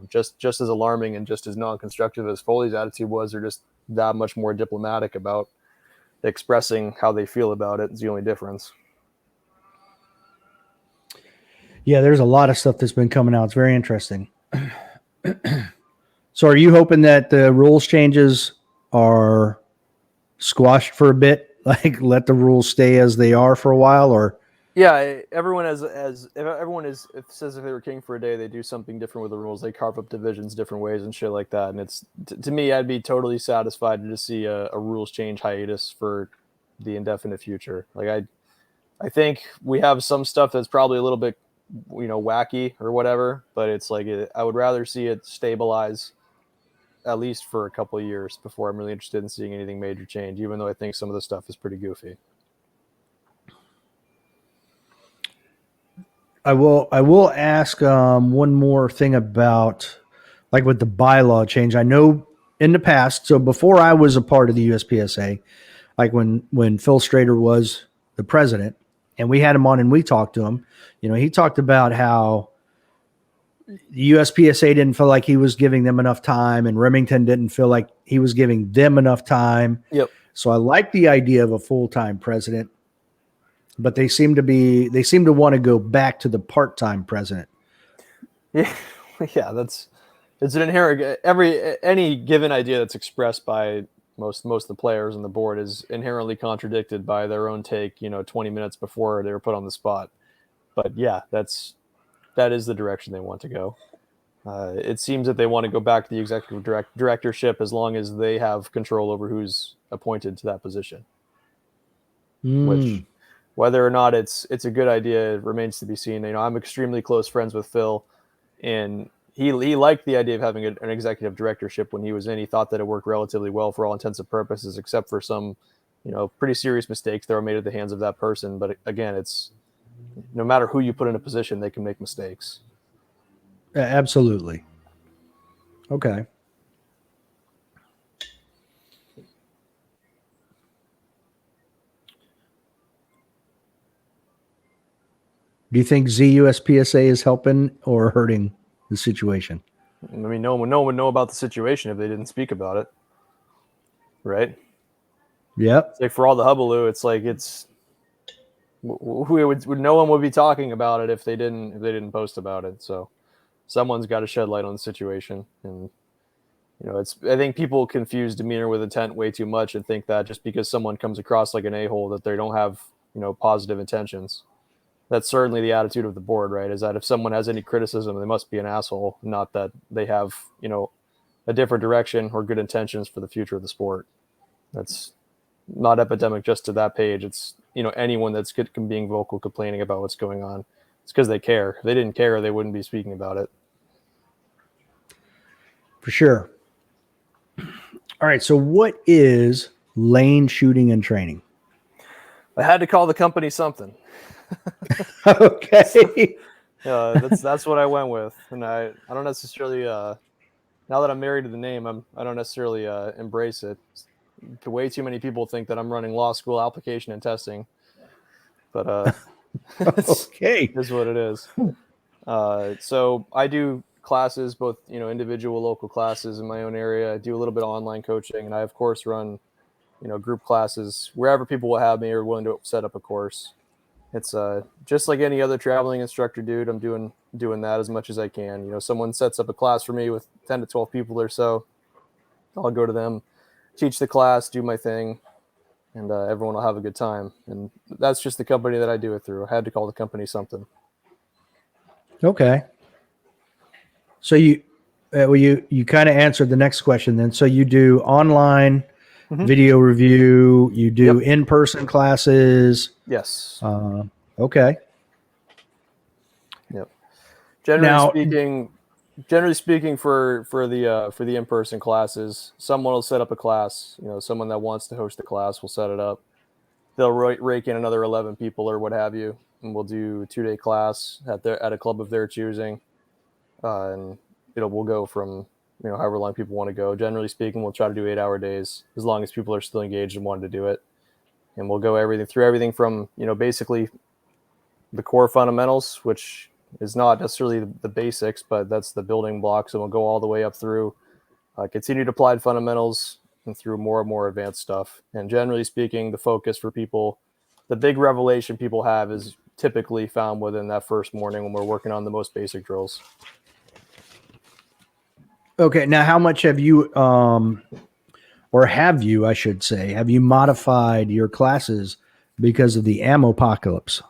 just as alarming and just as non-constructive as Foley's attitude was. They're just that much more diplomatic about expressing how they feel about it. It's the only difference. Yeah, there's a lot of stuff that's been coming out. It's very interesting. So are you hoping that the rules changes are squashed for a bit? Like let the rules stay as they are for a while, or? Yeah, everyone if says if they were king for a day, they do something different with the rules. They carve up divisions different ways and shit like that. And it's to me, I'd be totally satisfied to just see a rules change hiatus for the indefinite future. Like I think we have some stuff that's probably a little bit wacky or whatever, but it's like I would rather see it stabilize at least for a couple of years before I'm really interested in seeing anything major change, even though I think some of the stuff is pretty goofy. I will ask one more thing about like with the bylaw change. I know in the past, so before I was a part of the USPSA, like when Phil Strader was the president, and we had him on and we talked to him. He talked about how the USPSA didn't feel like he was giving them enough time, and Remington didn't feel like he was giving them enough time. Yep. So I like the idea of a full-time president, but they seem to want to go back to the part-time president. Yeah, it's an inherent any given idea that's expressed by most of the players on the board is inherently contradicted by their own take, 20 minutes before they were put on the spot. But yeah, that is the direction they want to go. It seems that they want to go back to the executive directorship as long as they have control over who's appointed to that position. Which, whether or not it's a good idea, remains to be seen. I'm extremely close friends with Phil, and he liked the idea of having an executive directorship when he was in. He thought that it worked relatively well for all intents and purposes, except for some, pretty serious mistakes that were made at the hands of that person. But again, it's no matter who you put in a position, they can make mistakes. Absolutely. Okay. Do you think ZUSPSA is helping or hurting the situation? I mean, no one would know about the situation if they didn't speak about it, right? Yep. It's like for all the hullabaloo, it's like no one would be talking about it if they didn't post about it. So someone's got to shed light on the situation, and I think people confuse demeanor with intent way too much and think that just because someone comes across like an a-hole that they don't have positive intentions. That's certainly the attitude of the board, right? Is that if someone has any criticism, they must be an asshole, not that they have, a different direction or good intentions for the future of the sport. That's not epidemic just to that page. It's, anyone that's being vocal, complaining about what's going on. It's because they care. If they didn't care, they wouldn't be speaking about it. For sure. All right. So what is lane shooting and training? I had to call the company something. Okay. That's what I went with, and I don't necessarily now that I'm married to the name, I don't necessarily embrace it. Way too many people think that I'm running law school application and testing, but okay, is what it is. So I do classes, both individual local classes in my own area. I do a little bit of online coaching, and I of course run group classes wherever people will have me or willing to set up a course. It's just like any other traveling instructor, dude. I'm doing that as much as I can. Someone sets up a class for me with 10 to 12 people or so. I'll go to them, teach the class, do my thing, and everyone will have a good time. And that's just the company that I do it through. I had to call the company something. Okay. So you kind of answered the next question then. So you do online video review, you do in-person classes. Yes. Okay. Yep. Generally speaking, for the in-person classes, someone will set up a class. Someone that wants to host the class will set it up. They'll rake in another 11 people or what have you, and we'll do a 2-day class at a club of their choosing, and we'll go from however long people want to go. Generally speaking, we'll try to do 8-hour days as long as people are still engaged and wanting to do it. And we'll go everything from, basically the core fundamentals, which is not necessarily the basics, but that's the building blocks. And we'll go all the way up through continued applied fundamentals and through more and more advanced stuff. And generally speaking, the focus for people, the big revelation people have is typically found within that first morning when we're working on the most basic drills. Okay. Now, how much have you, I should say, have you modified your classes because of the ammo apocalypse?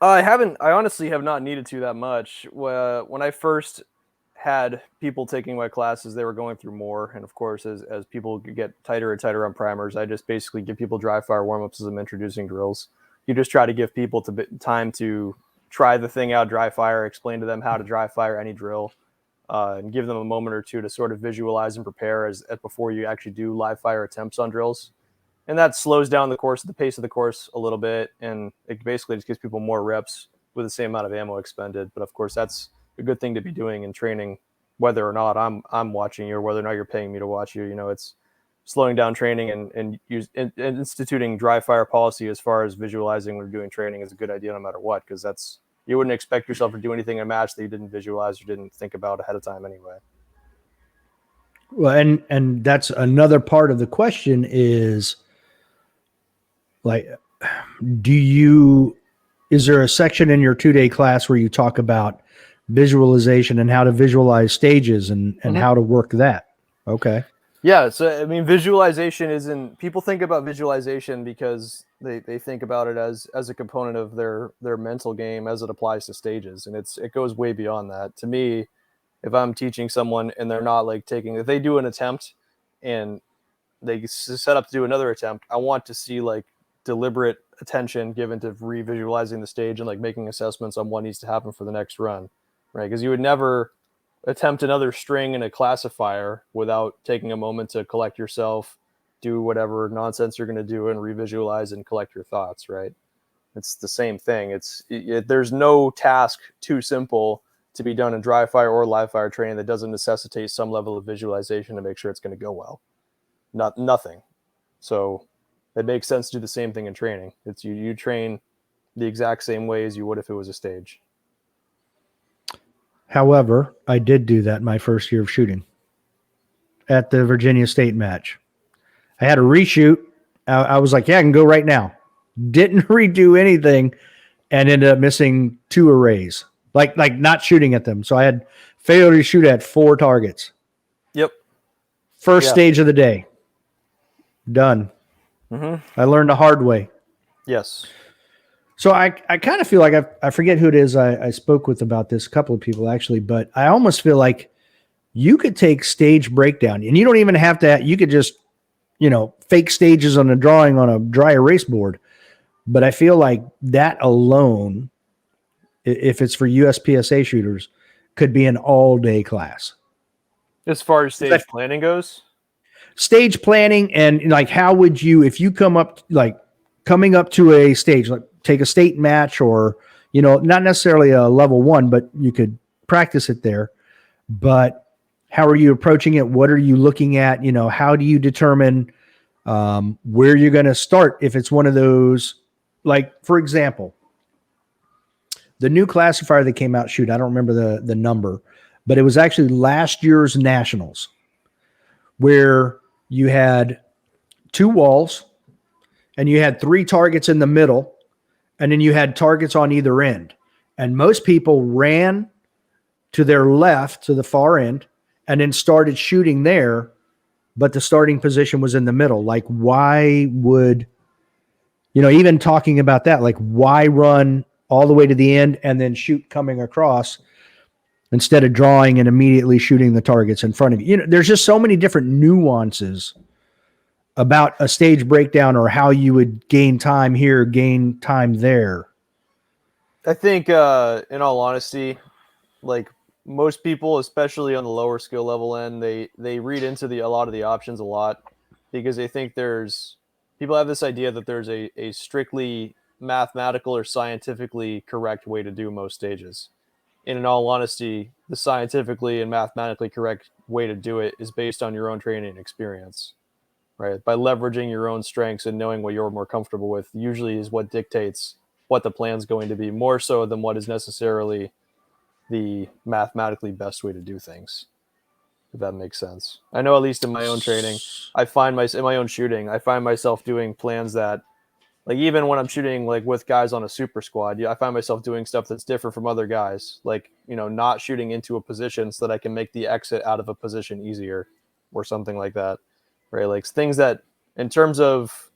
I honestly have not needed to that much. When I first had people taking my classes, they were going through more. And of course, as people get tighter and tighter on primers, I just basically give people dry fire warm-ups as I'm introducing drills. You just try to give people time to try the thing out, dry fire, explain to them how to dry fire any drill. And give them a moment or two to sort of visualize and prepare as before you actually do live fire attempts on drills. And that slows down the pace of the course a little bit. And it basically just gives people more reps with the same amount of ammo expended. But of course, that's a good thing to be doing in training, whether or not I'm watching you or whether or not you're paying me to watch you. slowing down training and instituting dry fire policy as far as visualizing when doing training is a good idea no matter what, because that's, you wouldn't expect yourself to do anything in a match that you didn't visualize or didn't think about ahead of time anyway. Well, and that's another part of the question is, like, is there a section in your 2-day class where you talk about visualization and how to visualize stages and how to work that? Okay. Yeah. So, I mean, visualization isn't, people think about visualization because they think about it as a component of their mental game as it applies to stages. And it goes way beyond that. To me, if I'm teaching someone and they're not like if they do an attempt and they set up to do another attempt, I want to see like deliberate attention given to revisualizing the stage and like making assessments on what needs to happen for the next run, right? Because you would never attempt another string in a classifier without taking a moment to collect yourself, do whatever nonsense you're going to do and revisualize and collect your thoughts, right? It's the same thing. There's no task too simple to be done in dry fire or live fire training that doesn't necessitate some level of visualization to make sure it's going to go well. Nothing. So it makes sense to do the same thing in training. It's you train the exact same way as you would if it was a stage. However, I did do that my first year of shooting at the Virginia State match. I had a reshoot. I was like, yeah, I can go right now. Didn't redo anything and ended up missing 2 arrays. Like not shooting at them. So I had failure to shoot at 4 targets. Yep. First stage of the day. Done. Mm-hmm. I learned the hard way. Yes. So I kind of feel like I forget who it is I spoke with about this, a couple of people actually, but I almost feel like you could take stage breakdown and you don't even have to, you could just, fake stages on a drawing on a dry erase board. But I feel like that alone, if it's for USPSA shooters, could be an all-day class. As far as stage planning goes? Stage planning and like how would you, if you coming up to a stage, like take a state match or, not necessarily a level 1, but you could practice it there. But how are you approaching it? What are you looking at? How do you determine where you're going to start if it's one of those, like, for example, the new classifier that came out, I don't remember the number, but it was actually last year's nationals where you had 2 walls and you had 3 targets in the middle and then you had targets on either end. And most people ran to their left, to the far end, and then started shooting there, but the starting position was in the middle. Like, why would, even talking about that, like, why run all the way to the end and then shoot coming across instead of drawing and immediately shooting the targets in front of you? There's just so many different nuances about a stage breakdown or how you would gain time here, gain time there. I think, in all honesty, like most people, especially on the lower skill level end, they read into a lot of the options a lot because they think people have this idea that there's a strictly mathematical or scientifically correct way to do most stages. And in all honesty, the scientifically and mathematically correct way to do it is based on your own training and experience, right? By leveraging your own strengths and knowing what you're more comfortable with usually is what dictates what the plan's going to be, more so than what is necessarily the mathematically best way to do things, if that makes sense. I know, at least in my own training, in my own shooting, I find myself doing plans that, like, even when I'm shooting like with guys on a super squad, I find myself doing stuff that's different from other guys, like, not shooting into a position so that I can make the exit out of a position easier or something like that, right? Like things that, in terms of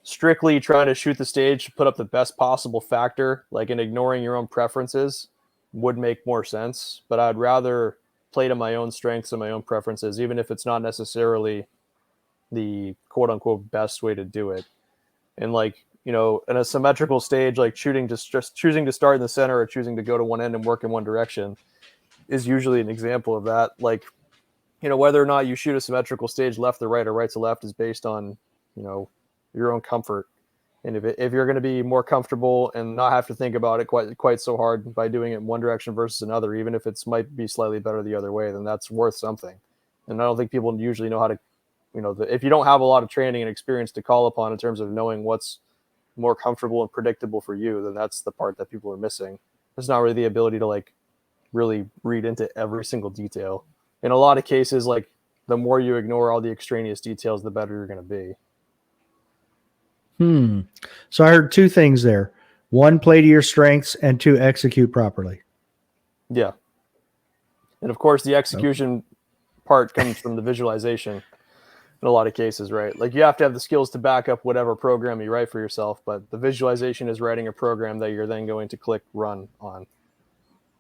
strictly trying to shoot the stage to put up the best possible factor, like, in ignoring your own preferences, would make more sense. But I'd rather play to my own strengths and my own preferences, even if it's not necessarily the quote unquote best way to do it. And like, in a symmetrical stage, like just choosing to start in the center or choosing to go to one end and work in one direction is usually an example of that. Like, whether or not you shoot a symmetrical stage left to right or right to left is based on, your own comfort. And if you're going to be more comfortable and not have to think about it quite so hard by doing it in one direction versus another, even if it might be slightly better the other way, then that's worth something. And I don't think people usually know how to if you don't have a lot of training and experience to call upon in terms of knowing what's more comfortable and predictable for you, then that's the part that people are missing. There's not really the ability to like really read into every single detail. In a lot of cases, like the more you ignore all the extraneous details, the better you're going to be. So I heard two things there. One, play to your strengths, and two, execute properly. Yeah. And of course, the execution part comes from the visualization in a lot of cases, right? Like you have to have the skills to back up whatever program you write for yourself, but the visualization is writing a program that you're then going to click run on.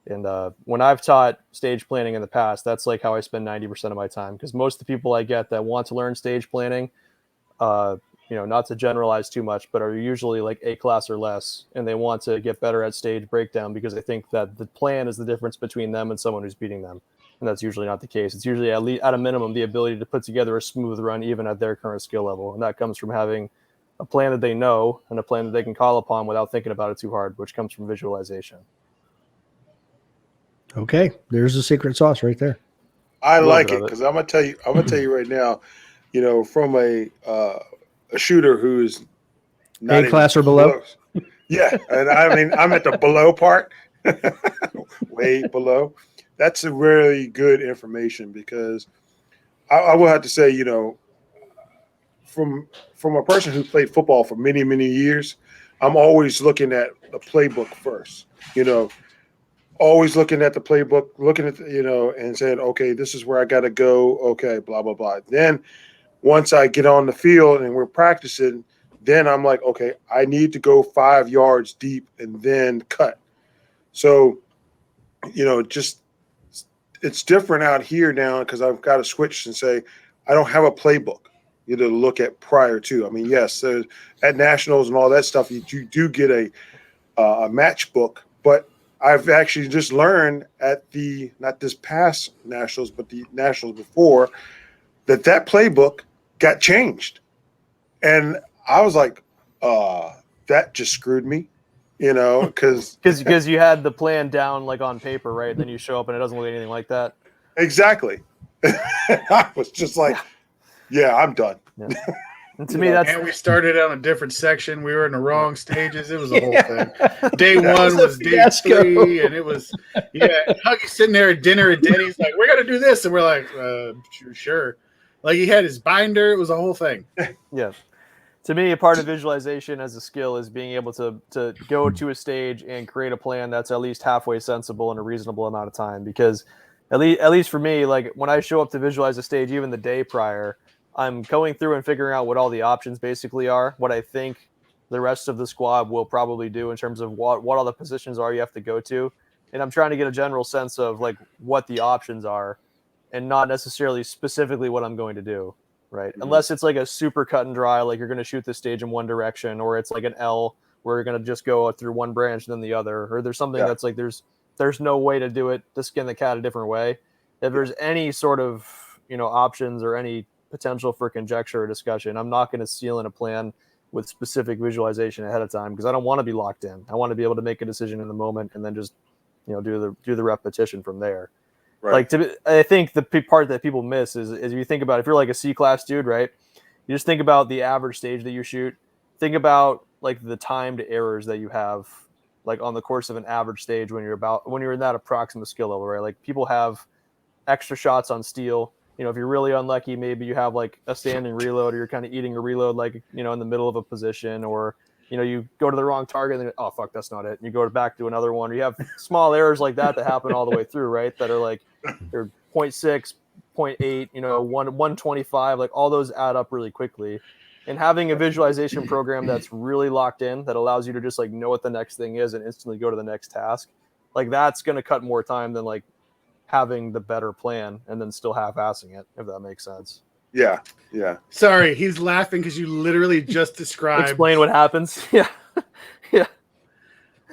And when I've taught stage planning in the past, that's like how I spend 90% of my time, because most of the people I get that want to learn stage planning, not to generalize too much, but are usually like A class or less, and they want to get better at stage breakdown because they think that the plan is the difference between them and someone who's beating them. And that's usually not the case. It's usually at a minimum the ability to put together a smooth run even at their current skill level. And that comes from having a plan that they know and a plan that they can call upon without thinking about it too hard, which comes from visualization. Okay, there's the secret sauce right there. I like it because I'm gonna tell you right now, from a shooter who's not A class or below. Close. Yeah, and I mean I'm at the below part, way below. That's a really good information because I will have to say, from a person who played football for many, many years, I'm always looking at the playbook first, always looking at the playbook, looking at, and saying, okay, this is where I got to go. Okay, blah, blah, blah. Then once I get on the field and we're practicing, then I'm like, okay, I need to go 5 yards deep and then cut. So, it's different out here now because I've got to switch and say, I don't have a playbook to look at prior to. I mean, yes, at nationals and all that stuff, you do get a match book, but I've actually just learned at not this past nationals, but the nationals before, that playbook got changed. And I was like, that just screwed me, because you had the plan down like on paper, right? Then you show up and it doesn't look anything like that. Exactly. I was just like, yeah, I'm done. Yeah. And to me, we started on a different section. We were in the wrong stages. It was a whole thing. Day one was day 3, and it was Huggy sitting there at dinner at Denny's like, we're gonna do this, and we're like, sure. Like he had his binder. It was a whole thing. Yeah. To me, a part of visualization as a skill is being able to go to a stage and create a plan that's at least halfway sensible in a reasonable amount of time. Because at least for me, like when I show up to visualize a stage, even the day prior, I'm going through and figuring out what all the options basically are, what I think the rest of the squad will probably do in terms of what all the positions are you have to go to. And I'm trying to get a general sense of like what the options are and not necessarily specifically what I'm going to do. Right. Mm-hmm. Unless it's like a super cut and dry, like you're going to shoot the stage in one direction, or it's like an L where you're going to just go through one branch and then the other, or there's something that's like, there's no way to do it to skin the cat a different way. If there's any sort of, options or any potential for conjecture or discussion, I'm not going to seal in a plan with specific visualization ahead of time because I don't want to be locked in. I want to be able to make a decision in the moment and then just, do the repetition from there. Right. Like I think the part that people miss is if you think about if you're like a C-class dude, right? You just think about the average stage that you shoot. Think about like the timed errors that you have like on the course of an average stage when you're in that approximate skill level, right? Like people have extra shots on steel. If you're really unlucky, maybe you have like a standing reload or you're kind of eating a reload like, in the middle of a position, or you go to the wrong target and then, oh, fuck, that's not it. And you go back to another one. Or you have small errors like that happen all the way through, right? That are like they're 0.6, 0.8, 125, like all those add up really quickly. And having a visualization program that's really locked in, that allows you to just like know what the next thing is and instantly go to the next task, like that's going to cut more time than like having the better plan and then still half-assing it, if that makes sense. Yeah. Sorry, he's laughing because you literally just described. Explain what happens. Yeah.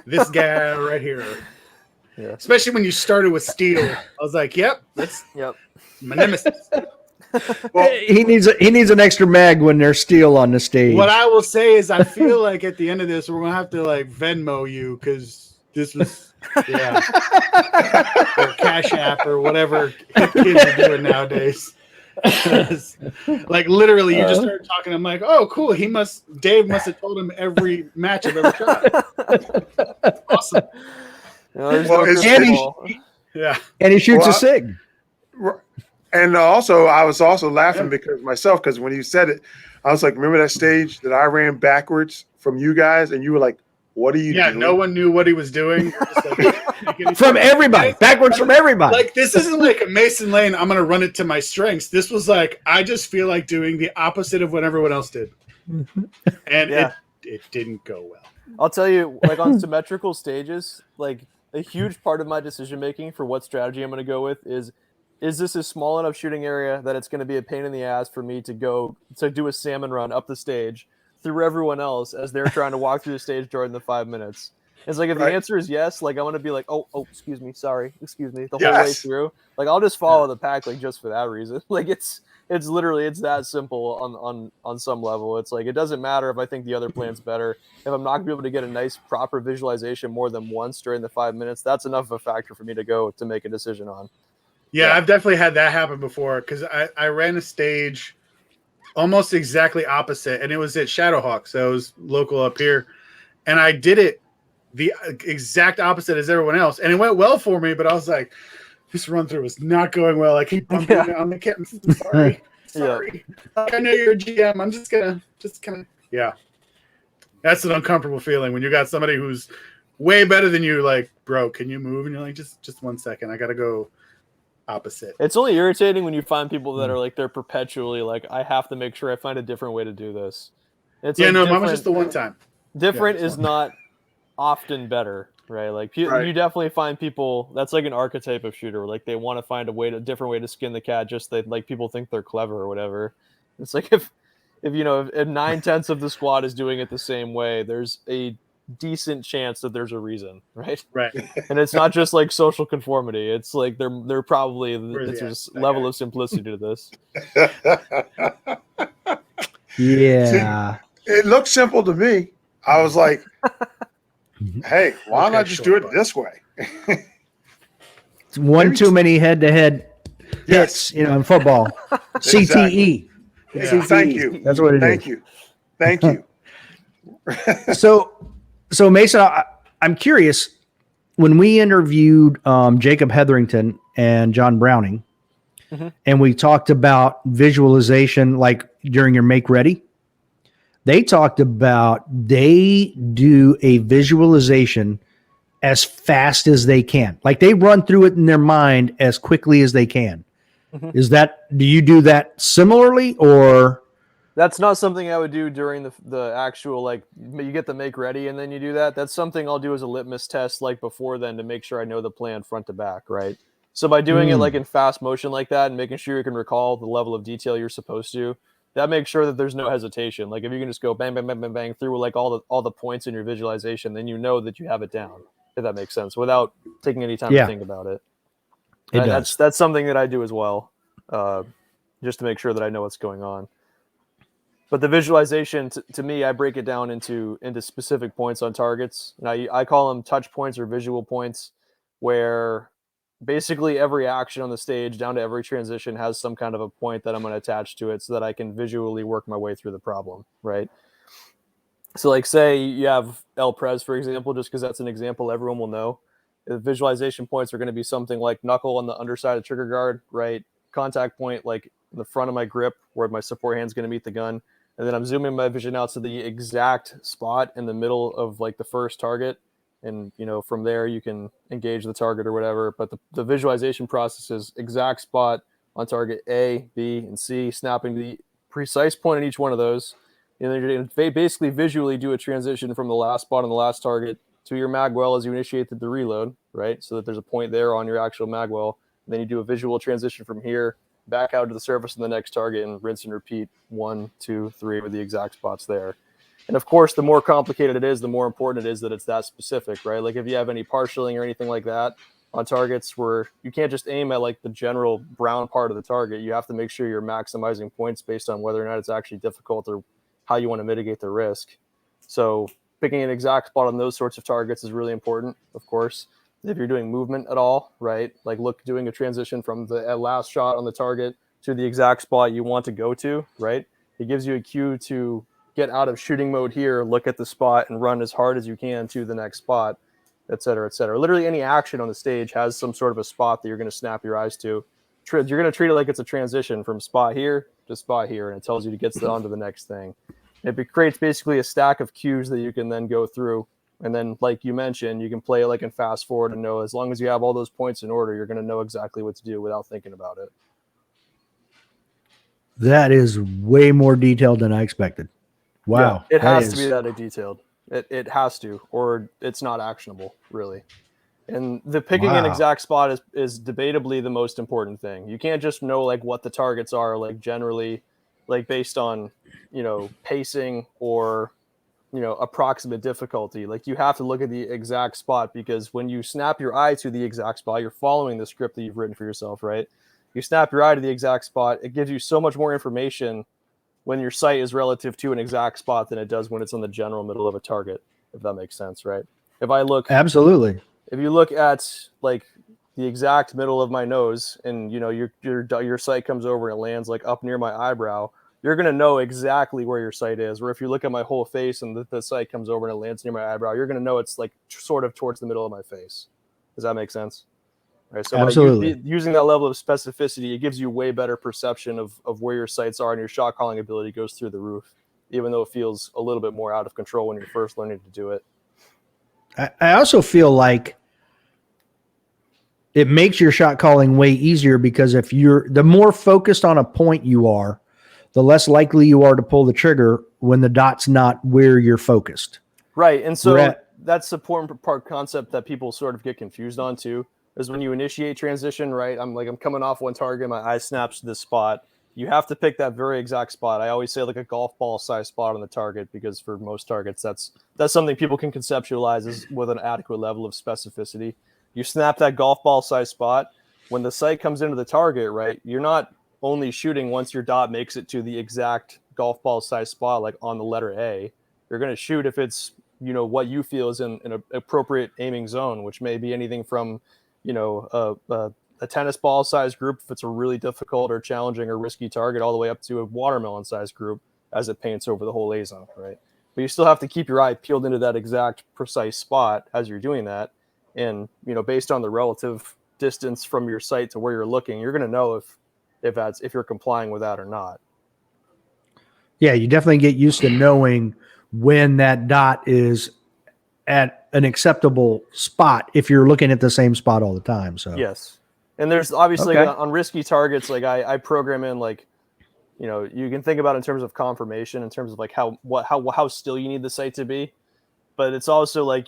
This guy right here. Yeah. Especially when you started with steel, I was like, "Yep, that's my nemesis." Well, he needs an extra mag when there's steel on the stage. What I will say is, I feel like at the end of this, we're gonna have to like Venmo you because this was or Cash App or whatever hip kids are doing nowadays. Like literally, you just started talking. I'm like, oh, cool. Dave must have told him every match I've ever shot. Awesome. There's Well, no it's- crystal and ball. Yeah. And he shoots Well, a SIG. And also, I was also laughing because when you said it, I was like, remember that stage that I ran backwards from you guys, and you were like, "What are you Yeah, doing?" no one knew what he was doing. Just like, From everybody. Backwards from everybody. like this isn't like a Mason Lane. I'm gonna run it to my strengths. This was like I just feel like doing the opposite of what everyone else did, and Yeah. it didn't go well. I'll tell you, like on symmetrical stages, like a huge part of my decision making for what strategy I'm going to go with is this a small enough shooting area that it's going to be a pain in the ass for me to do a salmon run up the stage through everyone else as they're trying to walk through the stage during the 5 minutes. It's like if the answer is yes, like I'm going to be like, oh, excuse me, sorry, excuse me, the whole way through. Like I'll just follow the pack, like just for that reason. Like it's literally that simple on some level. It's like it doesn't matter if I think the other plan's better. If I'm not gonna be able to get a nice proper visualization more than once during the 5 minutes, that's enough of a factor for me to make a decision on. Yeah, I've definitely had that happen before because I ran a stage almost exactly opposite, and it was at Shadowhawk, so it was local up here, and I did it the exact opposite as everyone else, and it went well for me. But I was like, this run through is not going well. I keep bumping it. I'm like, I'm sorry. Like, I know you're a GM. I'm just gonna yeah. That's an uncomfortable feeling when you got somebody who's way better than you. Like, bro, can you move? And you're like, just 1 second. I gotta go opposite. It's only irritating when you find people that are like they're perpetually like, I have to make sure I find a different way to do this. It's yeah, like no, mine was just the one time. Different is not often better, right? Like you definitely find people that's like an archetype of shooter. Like they want to find a different way to skin the cat. Just that like people think they're clever or whatever. It's like if 9/10 of the squad is doing it the same way, there's a decent chance that there's a reason, right? Right. And it's not just like social conformity. It's like they're probably there's a level of simplicity to this. Yeah. See, it looked simple to me. I was like, hey, why not just do it this way? It's one too many head-to-head hits, in football. CTE. Yeah. Thank you. That's what it is. Thank you. So Mason, I'm curious. When we interviewed Jacob Hetherington and John Browning, and we talked about visualization, like during your make ready, they talked about they do a visualization as fast as they can. Like they run through it in their mind as quickly as they can. Do you do that similarly, or? That's not something I would do during the actual, like, you get the make ready and then you do that. That's something I'll do as a litmus test, like before then, to make sure I know the plan front to back, right? So by doing it like in fast motion like that and making sure you can recall the level of detail you're supposed to, that makes sure that there's no hesitation. Like if you can just go bang, bang, bang, bang, bang through like all the points in your visualization, then you know that you have it down, if that makes sense, without taking any time to think about it. That's something that I do as well, just to make sure that I know what's going on. But the visualization, to me, I break it down into specific points on targets. Now I call them touch points or visual points, where basically every action on the stage down to every transition has some kind of a point that I'm going to attach to it so that I can visually work my way through the problem, right? So like say you have El Prez, for example, just because that's an example everyone will know. The visualization points are going to be something like knuckle on the underside of the trigger guard, right? Contact point like in the front of my grip where my support hand's going to meet the gun. And then I'm zooming my vision out to the exact spot in the middle of like the first target. And, from there you can engage the target or whatever. But the visualization process is exact spot on target A, B, and C, snapping the precise point in each one of those. And then you're going to basically visually do a transition from the last spot on the last target to your magwell as you initiate the reload, right? So that there's a point there on your actual magwell. And then you do a visual transition from here back out to the surface of the next target and rinse and repeat 1, 2, 3 with the exact spots there. And of course, the more complicated it is, the more important it is that it's that specific, right? Like if you have any partialing or anything like that on targets where you can't just aim at like the general brown part of the target, you have to make sure you're maximizing points based on whether or not it's actually difficult or how you want to mitigate the risk. So picking an exact spot on those sorts of targets is really important, of course. If you're doing movement at all, right? Like doing a transition from the last shot on the target to the exact spot you want to go to, right? It gives you a cue to get out of shooting mode here, look at the spot, and run as hard as you can to the next spot, et cetera, et cetera. Literally any action on the stage has some sort of a spot that you're going to snap your eyes to. You're going to treat it like it's a transition from spot here to spot here, and it tells you to get on to the next thing. It creates basically a stack of cues that you can then go through. And then, like you mentioned, you can play it like in fast forward and know as long as you have all those points in order, you're going to know exactly what to do without thinking about it. That is way more detailed than I expected. Wow. Yeah, it has to be that detailed. It has to, or it's not actionable, really. And the picking an exact spot is debatably the most important thing. You can't just know like what the targets are, like generally, like based on, pacing or, approximate difficulty. Like you have to look at the exact spot, because when you snap your eye to the exact spot, you're following the script that you've written for yourself, right? You snap your eye to the exact spot. It gives you so much more information when your sight is relative to an exact spot than it does when it's in the general middle of a target, if that makes sense, right? Absolutely. If you look at like the exact middle of my nose and your sight comes over and it lands like up near my eyebrow, you're going to know exactly where your sight is. Where if you look at my whole face and the sight comes over and it lands near my eyebrow, you're going to know it's like sort of towards the middle of my face. Does that make sense? Right. So absolutely. By using that level of specificity, it gives you way better perception of where your sights are, and your shot calling ability goes through the roof, even though it feels a little bit more out of control when you're first learning to do it. I also feel like it makes your shot calling way easier, because if the more focused on a point you are, the less likely you are to pull the trigger when the dot's not where you're focused. Right. And so that's the important part concept that people sort of get confused on too, is when you initiate transition, right? I'm coming off one target, my eye snaps to this spot. You have to pick that very exact spot. I always say like a golf ball size spot on the target, because for most targets, that's something people can conceptualize as with an adequate level of specificity. You snap that golf ball size spot. When the sight comes into the target, right, you're not only shooting once your dot makes it to the exact golf ball size spot, like on the letter A. You're going to shoot if it's, what you feel is in an appropriate aiming zone, which may be anything from, a tennis ball size group if it's a really difficult or challenging or risky target, all the way up to a watermelon size group as it paints over the whole A zone, right? But you still have to keep your eye peeled into that exact precise spot as you're doing that. And, based on the relative distance from your sight to where you're looking, you're going to know if you're complying with that or not. Yeah, you definitely get used to knowing when that dot is at an acceptable spot if you're looking at the same spot all the time. So yes. And there's obviously on risky targets, like I program in like, you can think about it in terms of confirmation, in terms of like how still you need the sight to be. But it's also like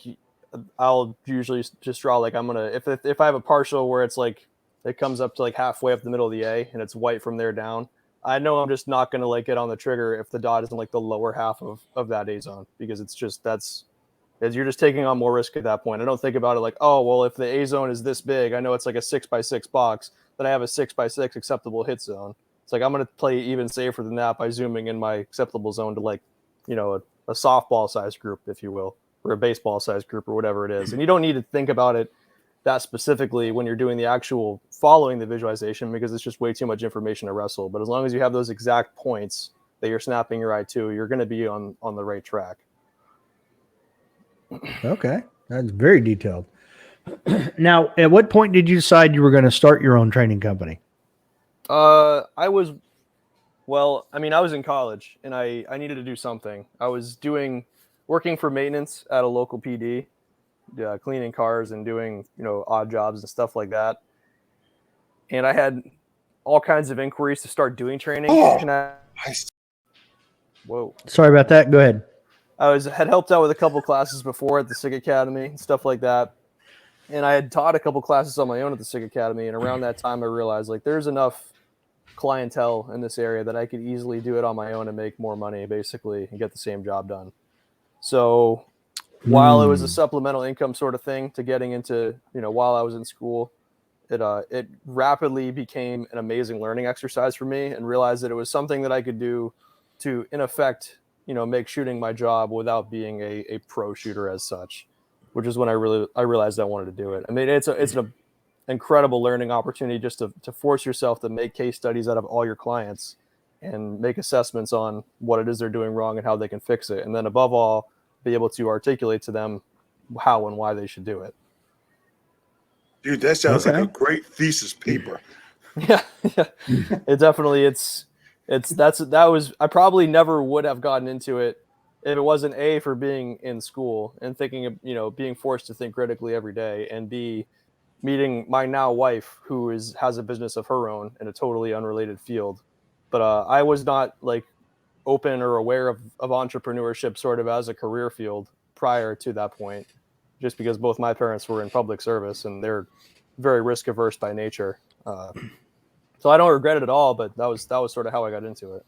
I'll usually just draw like I'm gonna if I have a partial where it's like it comes up to like halfway up the middle of the A and it's white from there down, I know I'm just not gonna like get on the trigger if the dot is in like the lower half of that A zone, because it's just you're just taking on more risk at that point. I don't think about it like, oh well, if the A zone is this big, I know it's like a 6x6 box, then I have a 6x6 acceptable hit zone. It's like I'm gonna play even safer than that by zooming in my acceptable zone to like, a softball size group, if you will, or a baseball size group or whatever it is. And you don't need to think about it that specifically when you're doing the actual following the visualization, because it's just way too much information to wrestle. But as long as you have those exact points that you're snapping your eye to, you're going to be on the right track. Okay. That's very detailed. Now, at what point did you decide you were going to start your own training company? I was in college and I needed to do something. I was working for maintenance at a local PD, cleaning cars and doing, odd jobs and stuff like that. And I had all kinds of inquiries to start doing training. Whoa. Sorry about that. Go ahead. I had helped out with a couple classes before at the SIG Academy and stuff like that. And I had taught a couple classes on my own at the SIG Academy. And around that time, I realized like there's enough clientele in this area that I could easily do it on my own and make more money basically and get the same job done. So while it was a supplemental income sort of thing to getting into, while I was in school, it rapidly became an amazing learning exercise for me, and realized that it was something that I could do to, in effect, make shooting my job without being a pro shooter as such, which is when I realized I wanted to do it. I mean, it's a incredible learning opportunity just to force yourself to make case studies out of all your clients and make assessments on what it is they're doing wrong and how they can fix it. And then above all, be able to articulate to them how and why they should do it. Dude, that sounds like a great thesis paper. Yeah. It definitely, I probably never would have gotten into it if it wasn't A, for being in school and thinking of, being forced to think critically every day, and B, meeting my now wife, who has a business of her own in a totally unrelated field. But I was not like open or aware of entrepreneurship sort of as a career field prior to that point, just because both my parents were in public service and they're very risk averse by nature. So I don't regret it at all, but that was sort of how I got into it.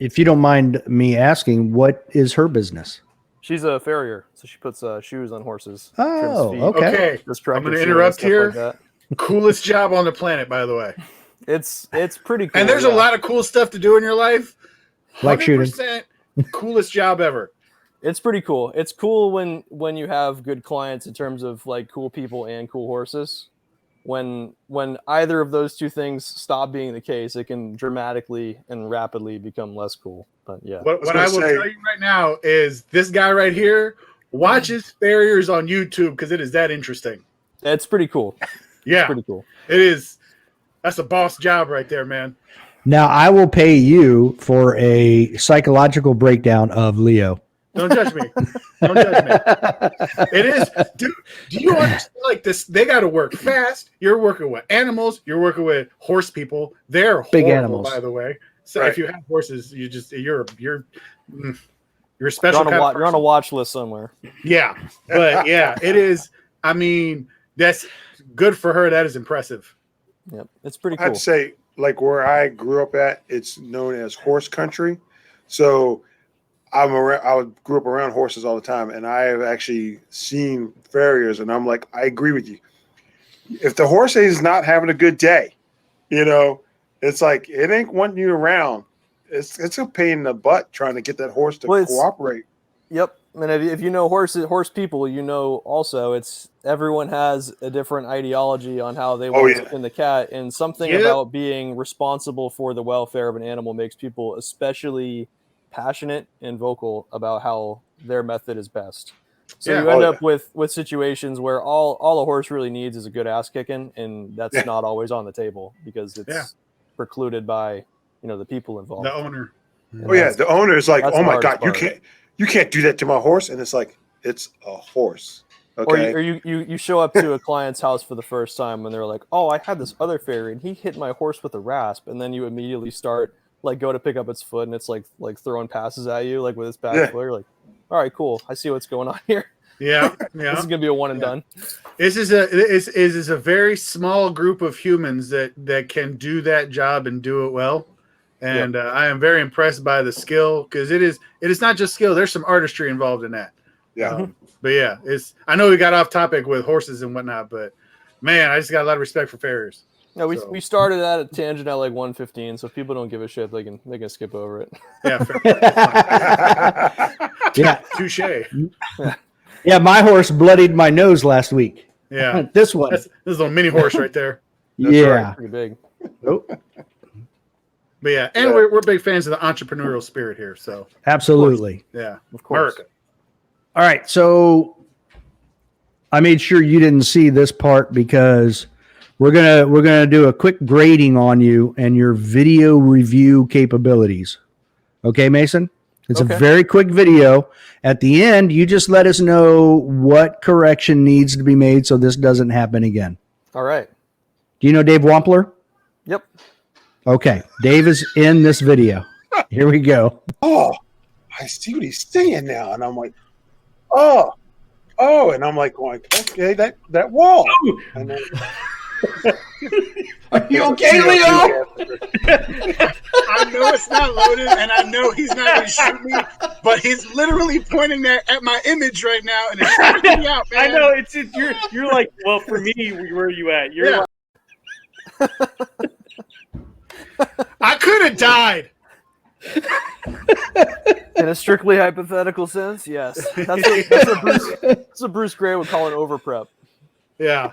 If you don't mind me asking, what is her business? She's a farrier, so she puts shoes on horses. Oh, trims feet, Okay. I'm going to interrupt here. Like Coolest job on the planet, by the way. It's pretty cool. And there's a lot of cool stuff to do in your life. Like shooting. 100% coolest job ever. It's pretty cool. It's cool when you have good clients in terms of like cool people and cool horses. When either of those two things stop being the case, it can dramatically and rapidly become less cool. But yeah. What I will tell you right now is this guy right here watches farriers on YouTube because it is that interesting. It's pretty cool. Yeah. It's pretty cool. It is. That's a boss job right there, man. Now, I will pay you for a psychological breakdown of Leo. Don't judge me. Don't judge me. It is, dude. Do you understand? Like this, they got to work fast. You're working with animals. You're working with horse people. They're big horrible, animals, by the way. So Right. if you have horses, you're a special. You're on a watch list somewhere. Yeah, but yeah, it is. I mean, that's good for her. That is impressive. Yep, it's pretty cool. I'd say, like where I grew up at, it's known as horse country. So I grew up around horses all the time, and I have actually seen farriers, and I'm like, I agree with you. If the horse is not having a good day, it's like it ain't wanting you around. It's a pain in the butt trying to get that horse to cooperate. Yep. And if you know horse people, also everyone has a different ideology on how they want to skin the cat, and something about being responsible for the welfare of an animal makes people especially passionate and vocal about how their method is best. So you end up with situations where all a horse really needs is a good ass kicking, and that's not always on the table because it's precluded by the people involved. The owner. And the owner is like, oh my God, part. you can't do that to my horse, and it's like it's a horse. Okay. Or you show up to a client's house for the first time and they're like, oh, I had this other farrier and he hit my horse with a rasp, and then you immediately start go to pick up its foot and it's like throwing passes at you with its back foot. You're like, all right, cool. I see what's going on here. Yeah. This is gonna be a one and done. This is a very small group of humans that can do that job and do it well. And I am very impressed by the skill, because it is not just skill. There's some artistry involved in that. Yeah. But yeah, I know we got off topic with horses and whatnot, but man, I just got a lot of respect for farriers. No, we started at a tangent at 1:15, so if people don't give a shit, they can skip over it. Yeah, fair. Yeah, touche. Yeah, my horse bloodied my nose last week. Yeah, this one. This is a little mini horse right there. That's right. Pretty big. Oh. But yeah, and we're big fans of the entrepreneurial spirit here. So absolutely, yeah, of course. America. All right, so I made sure you didn't see this part because we're gonna do a quick grading on you and your video review capabilities. Okay, Mason? It's a very quick video. At the end, you just let us know what correction needs to be made so this doesn't happen again. All right. Do you know Dave Wampler? Yep. Okay, Dave is in this video. Here we go. Oh, I see what he's saying now, and I'm like, oh, and I'm like going, okay, that wall. Oh. And then, are you okay, Leo? I know it's not loaded, and I know he's not going to shoot me, but he's literally pointing that at my image right now, and it's freaking me out, man. I know you're like, well, for me, where are you at? You're like, I could have died. In a strictly hypothetical sense, yes. That's what Bruce Gray would call an overprep. Yeah.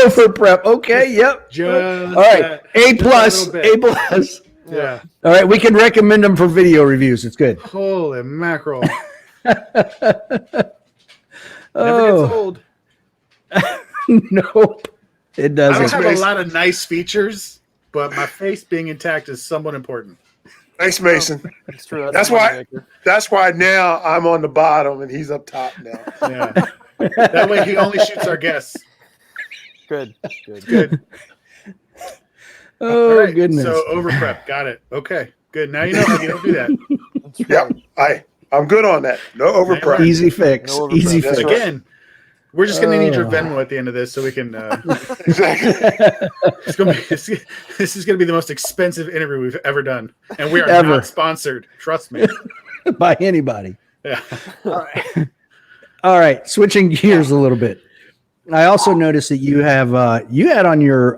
Over prep. Okay. Yep. Just All right. that. A Just plus. that little A bit. plus. Yeah. All right. We can recommend them for video reviews. It's good. Holy mackerel. Never Oh gets old. nope. It I don't doesn't. have a Mason. lot of nice features, but my face being intact is somewhat important. Thanks, Mason. It's true. That's a why- moneymaker. That's why now I'm on the bottom and he's up top now. Yeah. That way he only shoots our guests. Good. Good. Good. Oh All right. goodness. So over prep. Got it. Okay. Good. Now you know how you don't do that. That's Yep. I'm good on that. No overprep. Easy fix. No overprep. Easy That's fix. right. Again, we're just gonna need your Oh. Venmo at the end of this so we can Exactly. this is gonna be the most expensive interview we've ever done. And we are Ever. not sponsored. Trust me. By anybody. Yeah. All right, switching gears a little bit. I also noticed that you have you had on your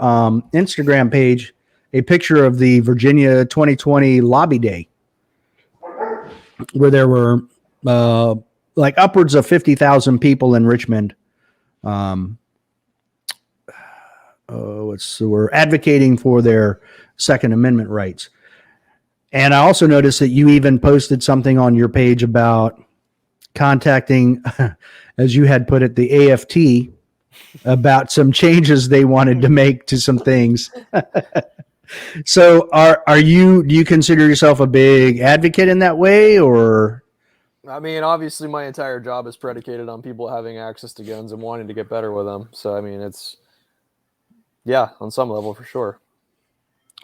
Instagram page a picture of the Virginia 2020 Lobby Day, where there were like upwards of 50,000 people in Richmond. Were advocating for their Second Amendment rights. And I also noticed that you even posted something on your page about contacting, as you had put it, the AFT about some changes they wanted to make to some things. So do you consider yourself a big advocate in that way, or? I mean, obviously, my entire job is predicated on people having access to guns and wanting to get better with them. So, I mean, yeah, on some level for sure.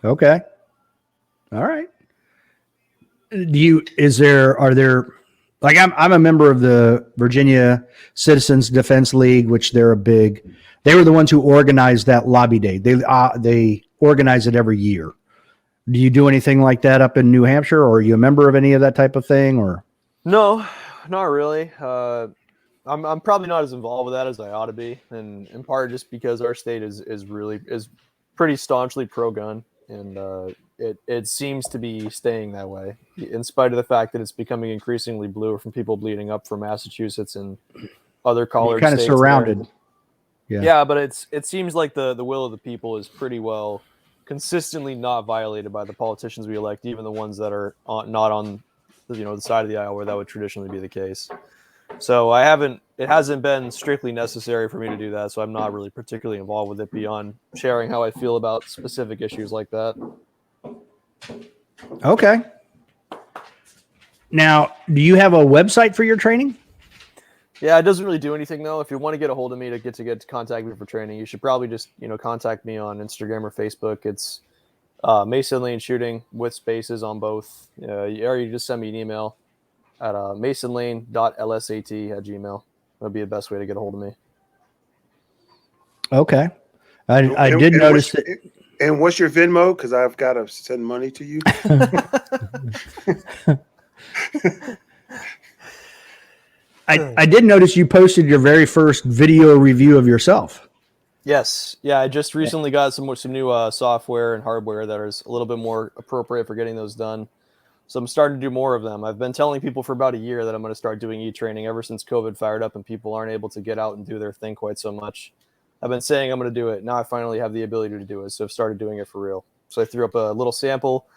Okay. All right. Are there like I'm a member of the Virginia Citizens Defense League, which they were the ones who organized that lobby day. They organize it every year. Do you do anything like that up in New Hampshire, or are you a member of any of that type of thing, or? No, not really. I'm probably not as involved with that as I ought to be, and in part just because our state is pretty staunchly pro-gun, and it seems to be staying that way, in spite of the fact that it's becoming increasingly blue from people bleeding up from Massachusetts and other collared Kind of states. surrounded. Yeah, but it seems like the will of the people is pretty well consistently not violated by the politicians we elect, even the ones that are not on the side of the aisle where that would traditionally be the case. So it hasn't been strictly necessary for me to do that, so I'm not really particularly involved with it beyond sharing how I feel about specific issues like that. Okay. Now, do you have a website for your training? Yeah, it doesn't really do anything though. If you want to get a hold of me to get to contact me for training, you should probably just contact me on Instagram or Facebook. It's Mason Lane Shooting with spaces on both. Or you just send me an email at masonlane.lsat@gmail. That'd be the best way to get a hold of me. Okay. I did notice that. And what's your Venmo? Because I've got to send money to you. I did notice you posted your very first video review of yourself. Yes. Yeah, I just recently got some new software and hardware that is a little bit more appropriate for getting those done. So I'm starting to do more of them. I've been telling people for about a year that I'm going to start doing e-training ever since COVID fired up and people aren't able to get out and do their thing quite so much. I've been saying I'm going to do it. Now I finally have the ability to do it. So I've started doing it for real. So I threw up a little sample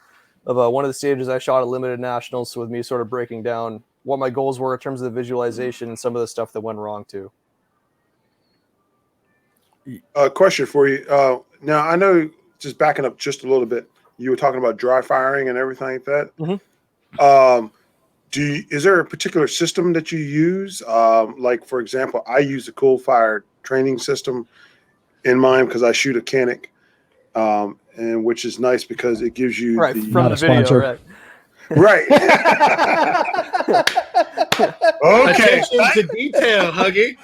of one of the stages I shot at Limited Nationals with me sort of breaking down what my goals were in terms of the visualization and some of the stuff that went wrong too. Question for you. Now, I know, just backing up just a little bit, you were talking about dry firing and everything like that. Mm-hmm. Is there a particular system that you use? Like, for example, I use the Cool Fire training system in mine because I shoot a Canic, and which is nice because it gives you Right, the, from the video, sponsor. right? right. Okay. Attention to detail, Huggy.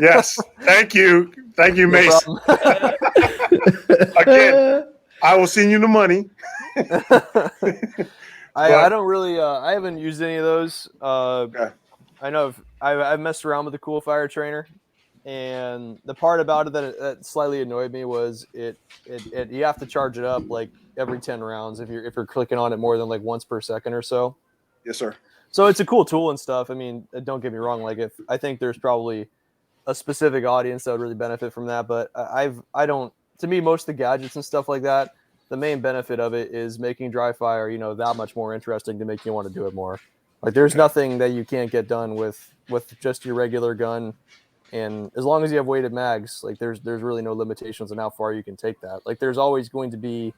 Yes. Thank you, No Mace. problem. Again, I will send you the money. I don't really I haven't used any of those. Okay. I know I've messed around with the Cool Fire trainer, and the part about it that slightly annoyed me was it you have to charge it up like every 10 rounds if you're clicking on it more than like once per second or so. Yes, sir. So it's a cool tool and stuff. I mean, don't get me wrong. Like I think there's probably a specific audience that would really benefit from that, but I don't. To me, most of the gadgets and stuff like that, the main benefit of it is making dry fire, that much more interesting to make you want to do it more. Like there's nothing that you can't get done with just your regular gun, and as long as you have weighted mags, like there's really no limitations on how far you can take that. Like there's always going to be,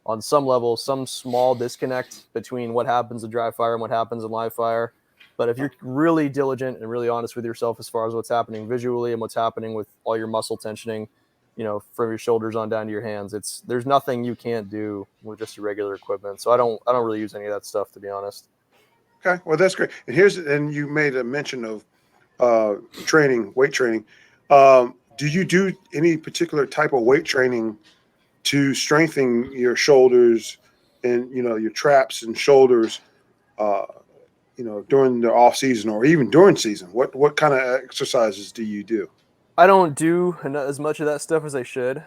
on some level, some small disconnect between what happens in dry fire and what happens in live fire. But if you're really diligent and really honest with yourself as far as what's happening visually and what's happening with all your muscle tensioning, from your shoulders on down to your hands, there's nothing you can't do with just your regular equipment. So I don't really use any of that stuff, to be honest. Okay, well that's great. And you made a mention of weight training. Do you do any particular type of weight training to strengthen your shoulders and your traps and shoulders? During the off season or even during season, what kind of exercises do you do? I don't do as much of that stuff as I should.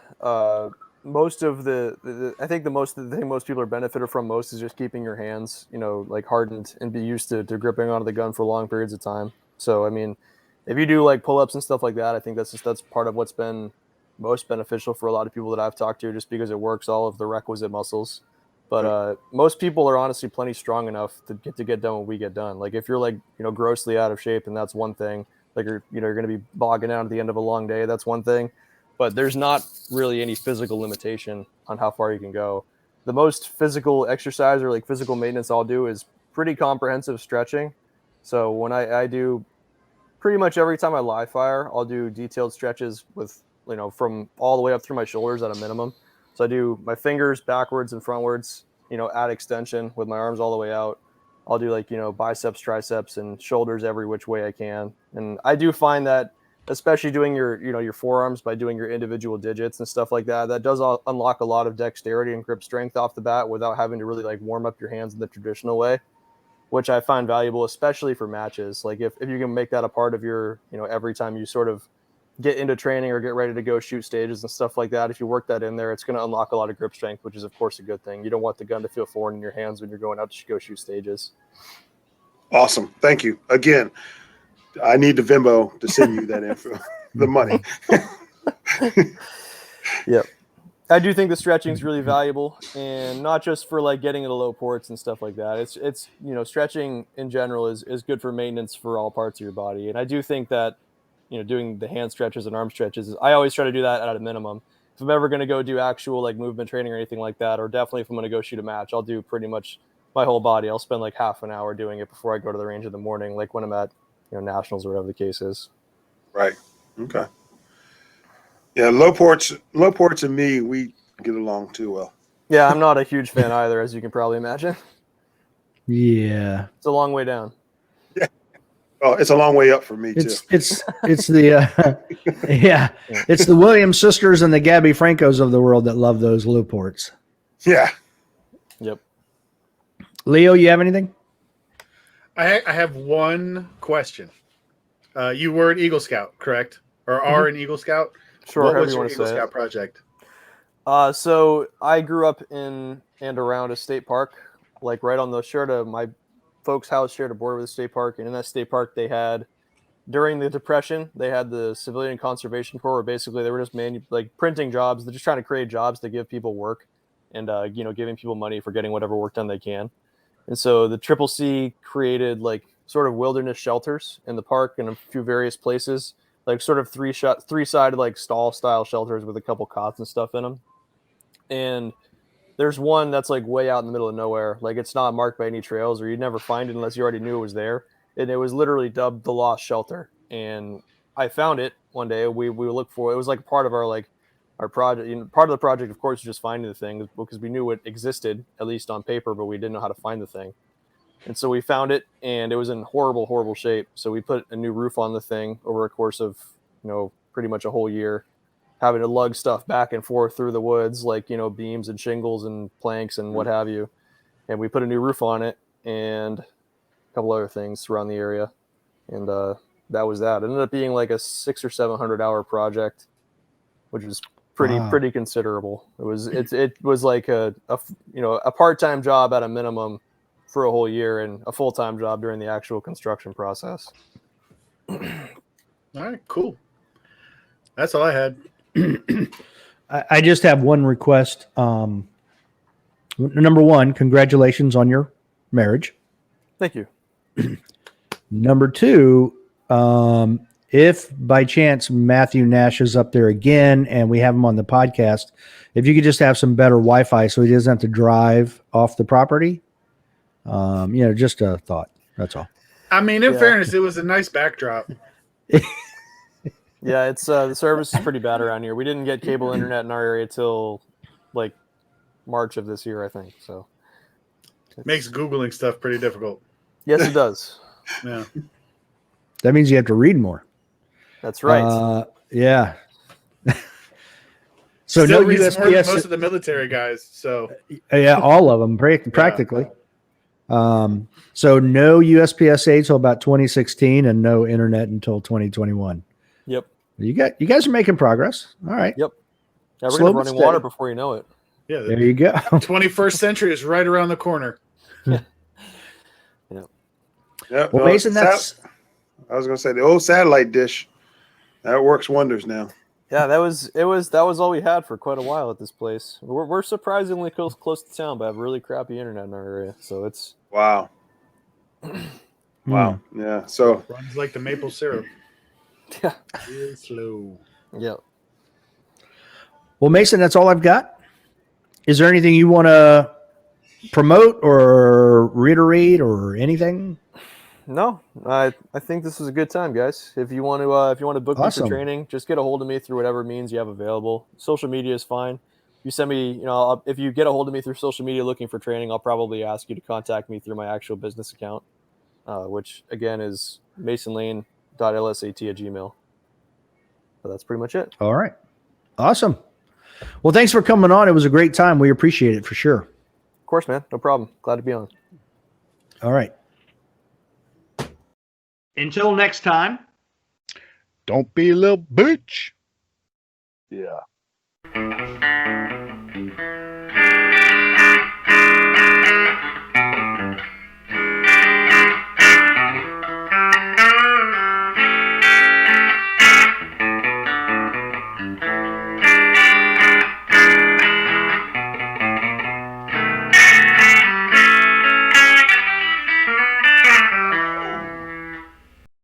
Most of I think the thing most people are benefited from most is just keeping your hands, like hardened and be used to gripping onto the gun for long periods of time. So, I mean, if you do like pull-ups and stuff like that, I think that's part of what's been most beneficial for a lot of people that I've talked to, just because it works all of the requisite muscles. But most people are honestly plenty strong enough to get done what we get done. Like if you're like, grossly out of shape, then that's one thing. Like you're going to be bogging down at the end of a long day. That's one thing. But there's not really any physical limitation on how far you can go. The most physical exercise or like physical maintenance I'll do is pretty comprehensive stretching. So when I do pretty much every time I live fire, I'll do detailed stretches with, from all the way up through my shoulders at a minimum. So I do my fingers backwards and frontwards, at extension with my arms all the way out. I'll do like, biceps, triceps, and shoulders every which way I can. And I do find that, especially doing your forearms by doing your individual digits and stuff like that, that does unlock a lot of dexterity and grip strength off the bat without having to really like warm up your hands in the traditional way, which I find valuable, especially for matches. Like if you can make that a part of your, every time you sort of get into training or get ready to go shoot stages and stuff like that, if you work that in there, it's going to unlock a lot of grip strength, which is of course a good thing. You don't want the gun to feel foreign in your hands when you're going out to go shoot stages. Awesome. Thank you. Again, I need the Venmo to send you that info, the money. Yep. I do think the stretching is really valuable, and not just for like getting into low ports and stuff like that. It's stretching in general is good for maintenance for all parts of your body. And I do think that, doing the hand stretches and arm stretches, I always try to do that at a minimum. If I'm ever going to go do actual like movement training or anything like that, or definitely if I'm going to go shoot a match, I'll do pretty much my whole body. I'll spend like half an hour doing it before I go to the range in the morning, like when I'm at, nationals or whatever the case is. Right. Okay. Yeah. Low ports and me, we get along too well. Yeah. I'm not a huge fan either, as you can probably imagine. Yeah. It's a long way down. Oh, it's a long way up for me too. It's the it's the Williams sisters and the Gabby Francos of the world that love those low ports. Yeah. Yep. Leo, you have anything? I have one question. You were an Eagle Scout, correct? Or are an Eagle Scout? Sure. What however was you your want to Eagle say Scout it. project? So I grew up in and around a state park, like right on the my folks' house shared a border with the state park, and in that state park they had, during the Depression, they had the Civilian Conservation Corps, where basically they were just printing jobs. They're just trying to create jobs to give people work, and giving people money for getting whatever work done they can. And so the CCC created like sort of wilderness shelters in the park and a few various places, like sort of three-sided like stall style shelters with a couple cots and stuff in them. And there's one that's like way out in the middle of nowhere. Like it's not marked by any trails, or you'd never find it unless you already knew it was there. And it was literally dubbed the Lost Shelter. And I found it one day. We looked for it. It was like part of our project. Part of the project, of course, was just finding the thing, because we knew it existed, at least on paper, but we didn't know how to find the thing. And so we found it, and it was in horrible, horrible shape. So we put a new roof on the thing over a course of, pretty much a whole year, having to lug stuff back and forth through the woods, like, beams and shingles and planks and what have you. And we put a new roof on it and a couple other things around the area. And that was that. It ended up being like a 600 or 700 hour project, which was pretty considerable. It was like a part-time job at a minimum for a whole year, and a full-time job during the actual construction process. All right, cool. That's all I had. I just have one request. Number one, congratulations on your marriage. Thank you. Number two, if by chance Matthew Nash is up there again and we have him on the podcast, if you could just have some better Wi-Fi so he doesn't have to drive off the property, just a thought. That's all. I mean, in fairness, it was a nice backdrop. Yeah, it's the service is pretty bad around here. We didn't get cable internet in our area till like March of this year, I think. So Makes Googling stuff pretty difficult. yes, it does. Yeah. That means you have to read more. That's right. Yeah. So Still no reads more than USPS. most of the military guys. So Yeah, all of them practically. So no USPSA till about 2016, and no internet until 2021. Yep. You guys are making progress. All right. Yep. Yeah, we're Slow gonna have but running steady. water before you know it. yeah, There you go. 21st century is right around the corner. Yeah, Well, no, Mason, that's I was gonna say the old satellite dish that works wonders now. Yeah, that was all we had for quite a while at this place. We're surprisingly close to town, but have really crappy internet in our area. So it's Wow. Wow. Yeah. So Runs like the maple syrup. yeah. Real slow. Yeah. Well, Mason, that's all I've got. Is there anything you want to promote or reiterate or anything? No, I think this was a good time, guys. If you want to book me Awesome. for training, just get a hold of me through whatever means you have available. Social media is fine. You send me, if you get a hold of me through social media looking for training, I'll probably ask you to contact me through my actual business account, which again is masonlane.lsat@gmail. So that's pretty much it. All right. Awesome. Well, thanks for coming on. It was a great time. We appreciate it for sure. Of course, man. No problem. Glad to be on. All right. Until next time. Don't be a little bitch. yeah.